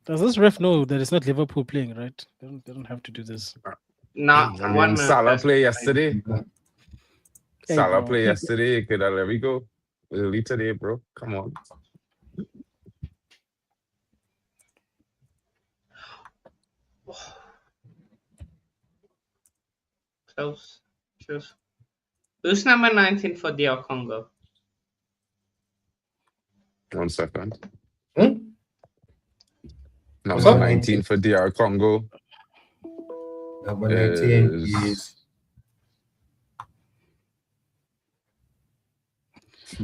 Does this ref know that it's not Liverpool playing, right? They don't have to do this. Now, I 1 mean, minute. Salah first. played yesterday. Hey, Salah bro. played yesterday. There we go. Early today, bro. Come on. Close. Choose. Who's number 19 for DR Congo? 1 second. What's Number that? 19 for DR Congo. Number 19 is is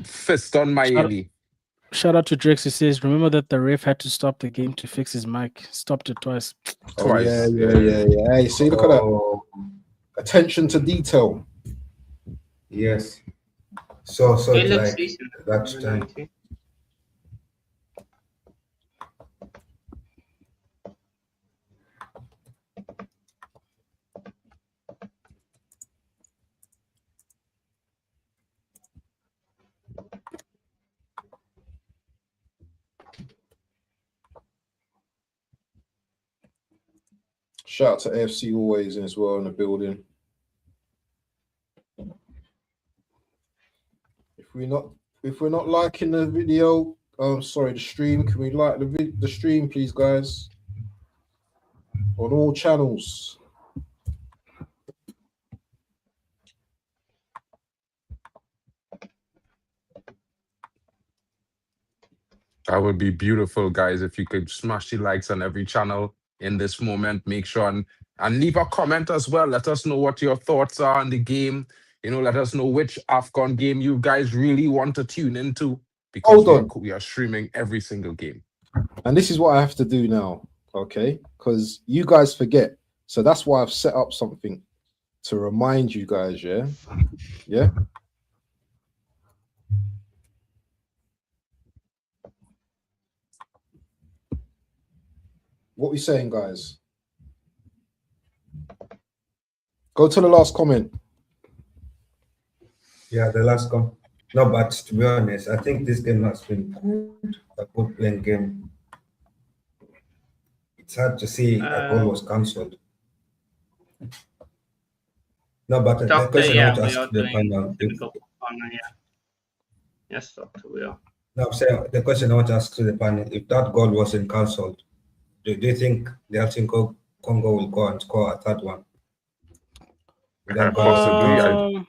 Fiston Mayeli. Shout out to Drix who says, remember that the ref had to stop the game to fix his mic. Stopped it twice. Twice. Oh, yeah. Hey, see, look at that. Attention to detail. yes. So it's Philip like Season, that number time. 19. Shout out to AFC always as well in the building. If we're not liking the video, sorry, the stream, can we like the stream, please, guys? On all channels. That would be beautiful, guys, if you could smash the likes on every channel in this moment. Make sure and leave a comment as well. Let us know what your thoughts are on the game. You know, let us know which AFCON game you guys really want to tune into, because we are streaming every single game. And this is what I have to do now, okay? Because you guys forget. So that's why I've set up something to remind you guys, yeah? Yeah? What we saying, guys? Go to the last comment. Yeah, the last comment. No, but to be honest, I think this game has been a good playing game. It's hard to see a goal was cancelled. No, but the Doctor, question I yeah, want to we ask are to the doing panel. clinical corner, yeah. Yes, Doctor, we are. No, I'm saying the question I want to ask to the panel: if that goal wasn't cancelled, do you think the AFCON Congo will go and score a third one? Possibly.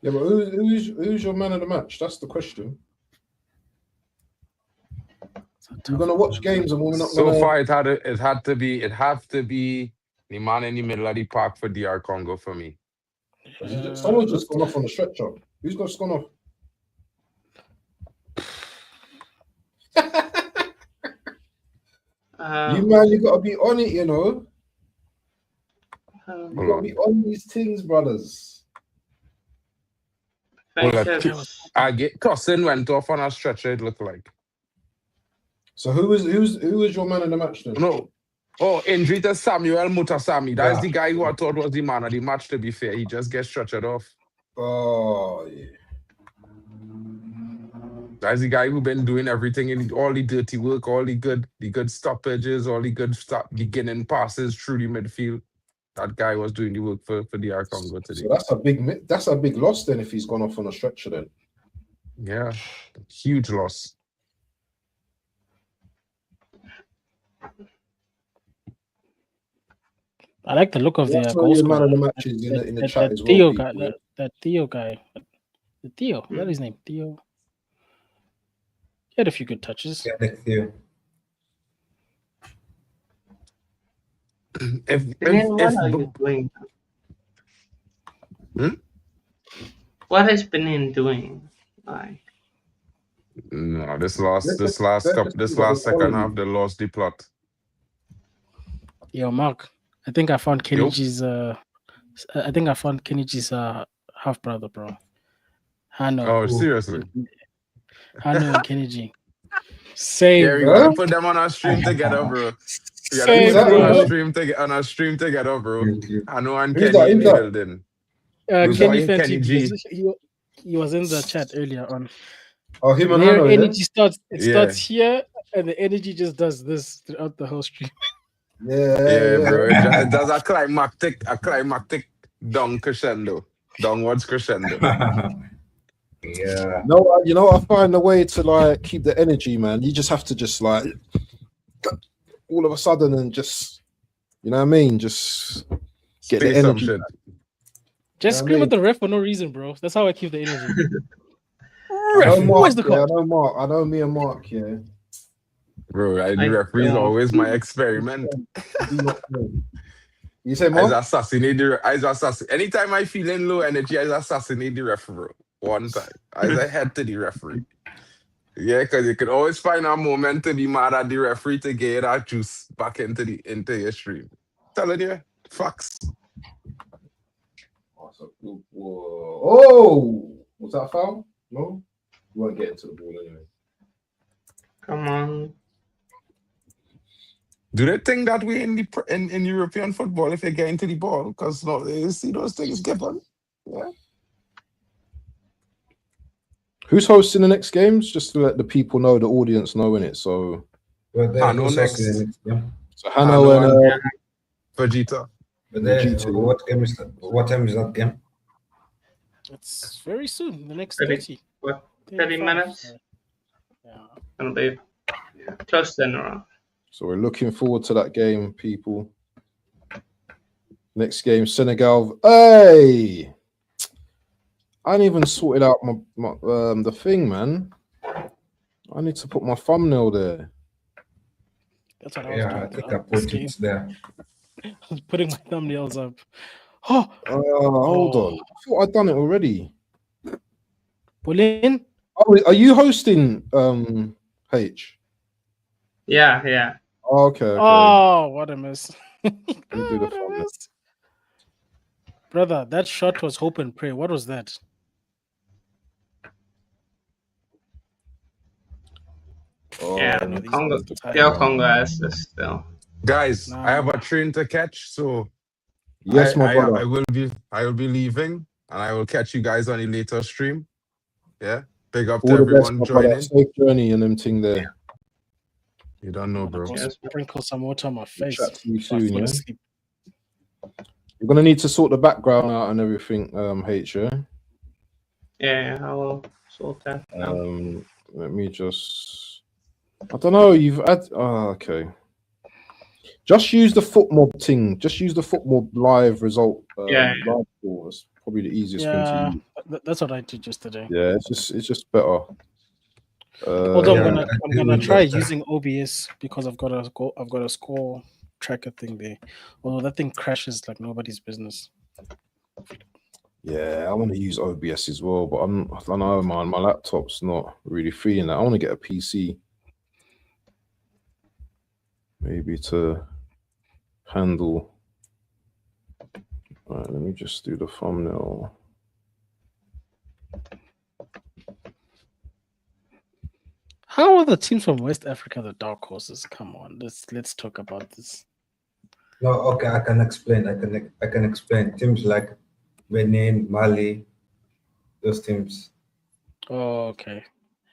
Yeah, but who's your man of the match? That's the question. We're gonna watch games and we're not so gonna. So far, it had to be the man in the middle of the park for DR Congo for me. Someone's just gone off on the stretcher. Who's just gone off? You gotta be on it, you know. You gotta be on these things, brothers. Cousin went off on a stretcher, it looked like. So who was your man in the match then? No. Oh, injury to Samuel Mutasami. That's the guy who I thought was the man of the match, to be fair. He just gets stretchered off. Oh, yeah. That's the guy who been doing everything, in all the dirty work, all the good stoppages, all the good beginning passes through the midfield. That guy was doing the work for DR Congo today. So that's a big loss then if he's gone off on a stretcher then. Yeah, huge loss. I like the look of the goal scorer. Man of the matches in the chat as well. Theo guy, that Theo guy. The Theo, what is his name? Theo. He had a few good touches. Yeah, Theo. What are you doing? What has Benin doing? No, this last second half, they lost the plot. Yo, Mark, I think I found Kenichi's half brother, bro. Hano. Oh, seriously? Hano and Kenichi. Same. Yeah, we gotta put them on our stream together, bro. We gotta put them on our stream together, bro. Hano and Kenny in the building. Kenny Fenty. he was in the chat earlier on. Oh, him and Their Hano, yeah? energy starts. It Yeah. starts here, and the energy just does this throughout the whole stream. Yeah, bro. It does a climactic down crescendo. Downwards crescendo. Yeah. No, you know, I find a way to like keep the energy, man. You just have to just like all of a sudden and just, you know what I mean? Just get Say the some energy. shit. Just I scream mean- at the ref for no reason, bro. That's how I keep the energy. I know Ref, Mark, where's the yeah, I call? know Mark. I know me and Mark, yeah. Bro, the I referee is don't- always my experiment. Do not know. You say I Mark? assassinate anytime I feeling low energy, I assassinate the referee, bro. One time. I head to the referee. Yeah, because you could always find a moment to be mad at the referee to get that juice back into your stream. Telling you, facts. Oh, was that a foul? No, you won't get into the ball anyway. Come on. Do they think that way in European football if they get into the ball? Because no, you see those things given. Yeah. Who's hosting the next games? Just to let the people know, the audience know in it. So, But then Hano who's next. hosting the next game? so Hano and Vegeta. But then Vegeta. what game is that? What time is that game? It's very soon. The next 30. 30. What? 30 35, minutes? so, yeah. Gonna be close then around. so we're looking forward to that game, people. Next game, Senegal. Hey, I ain't even sorted out my the thing, man. I need to put my thumbnail there. That's what I was Yeah, I doing. think I throughout this put game. it there. I was putting my thumbnails up. Oh, Hold on. I thought I'd done it already. Pauline? Oh, are you hosting H? Yeah. Oh, okay. Oh, what a miss. Let me do the What a thumbnail. miss. Brother, that shot was hope and pray. What was that? Yeah, no, these Congo. guys are DR tired. Congo has this still. Guys, I have Nah. a train to catch, so Yes, my brother. I will be leaving, and I will catch you guys on a later stream. Yeah, big up All to the best, everyone my brother. joining. Safe journey and them thing there. You don't know, bro. Go sprinkle some water on my face. Chat to you before I soon, fall yeah? asleep. You're gonna need to sort the background out and everything, H, yeah? Yeah, I will sort that out. Let me just I don't know, you've had okay. Just use the foot mob thing. Just use the foot mob live result. Yeah. Live score. That's probably the easiest thing Yeah, to use. that's what I did yesterday. Yeah, it's just better. Although Yeah, I'm gonna with try that. using OBS because I've got a score tracker thing there. Although that thing crashes like nobody's business. Yeah, I want to use OBS as well, but I don't know, man. My laptop's not really feeling that. I want to get a PC, maybe to handle. All right, let me just do the thumbnail. How are the teams from West Africa the dark horses? Come on, let's talk about this. No, okay, I can explain. I can explain. Teams like Benin, Mali, those teams. Oh, okay.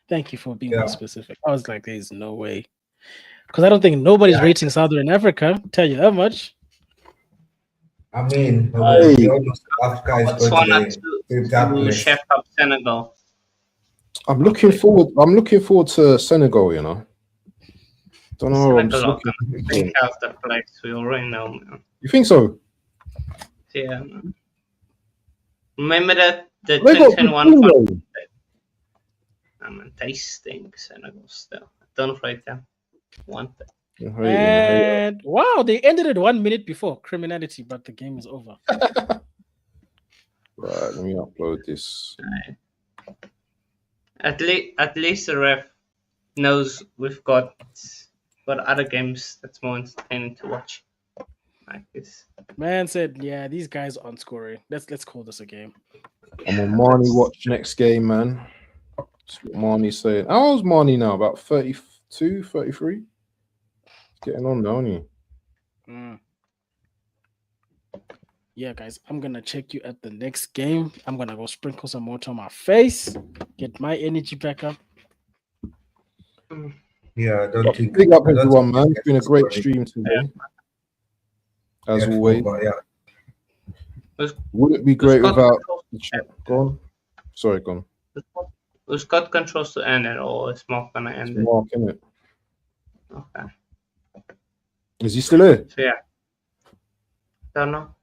Thank you for being Yeah. more specific. I was like, there's no way. Because I don't think nobody's rating Southern Africa. Tell you that much. I mean, Hey. we almost Africa is going to that to place. chef up Senegal. I'm looking forward to Senegal. You know, don't know. I'm just Senegal are looking gonna take out the place. We already know, man. You think so? Yeah, man. Remember that the They got good 2021 team, con- though. I mean, they stink, Senegal still. Don't rate them. One thing. I hate it, I hate it. And wow, they ended it 1 minute before criminality, but the game is over. Right, let me upload this. At least the ref knows we've got other games that's more entertaining to watch. Like this. Man said, yeah, these guys aren't scoring. Let's call this a game. I'm on Marnie watch next game, man. That's what Marnie's saying. How old's Marnie now? About 32, 33? Getting on now, isn't he? yeah, guys, I'm gonna check you at the next game. I'm gonna go sprinkle some water on my face, get my energy back up. Yeah, I don't think. Big up I don't everyone, think man. we It's been a can great score stream today. As it. always. But yeah, Would it be great without the chat? Go on. Sorry, go on. Was Scott controls to end it, or is Mark gonna end It's it? Mark, innit? Okay. Is he still here? So yeah. Don't know.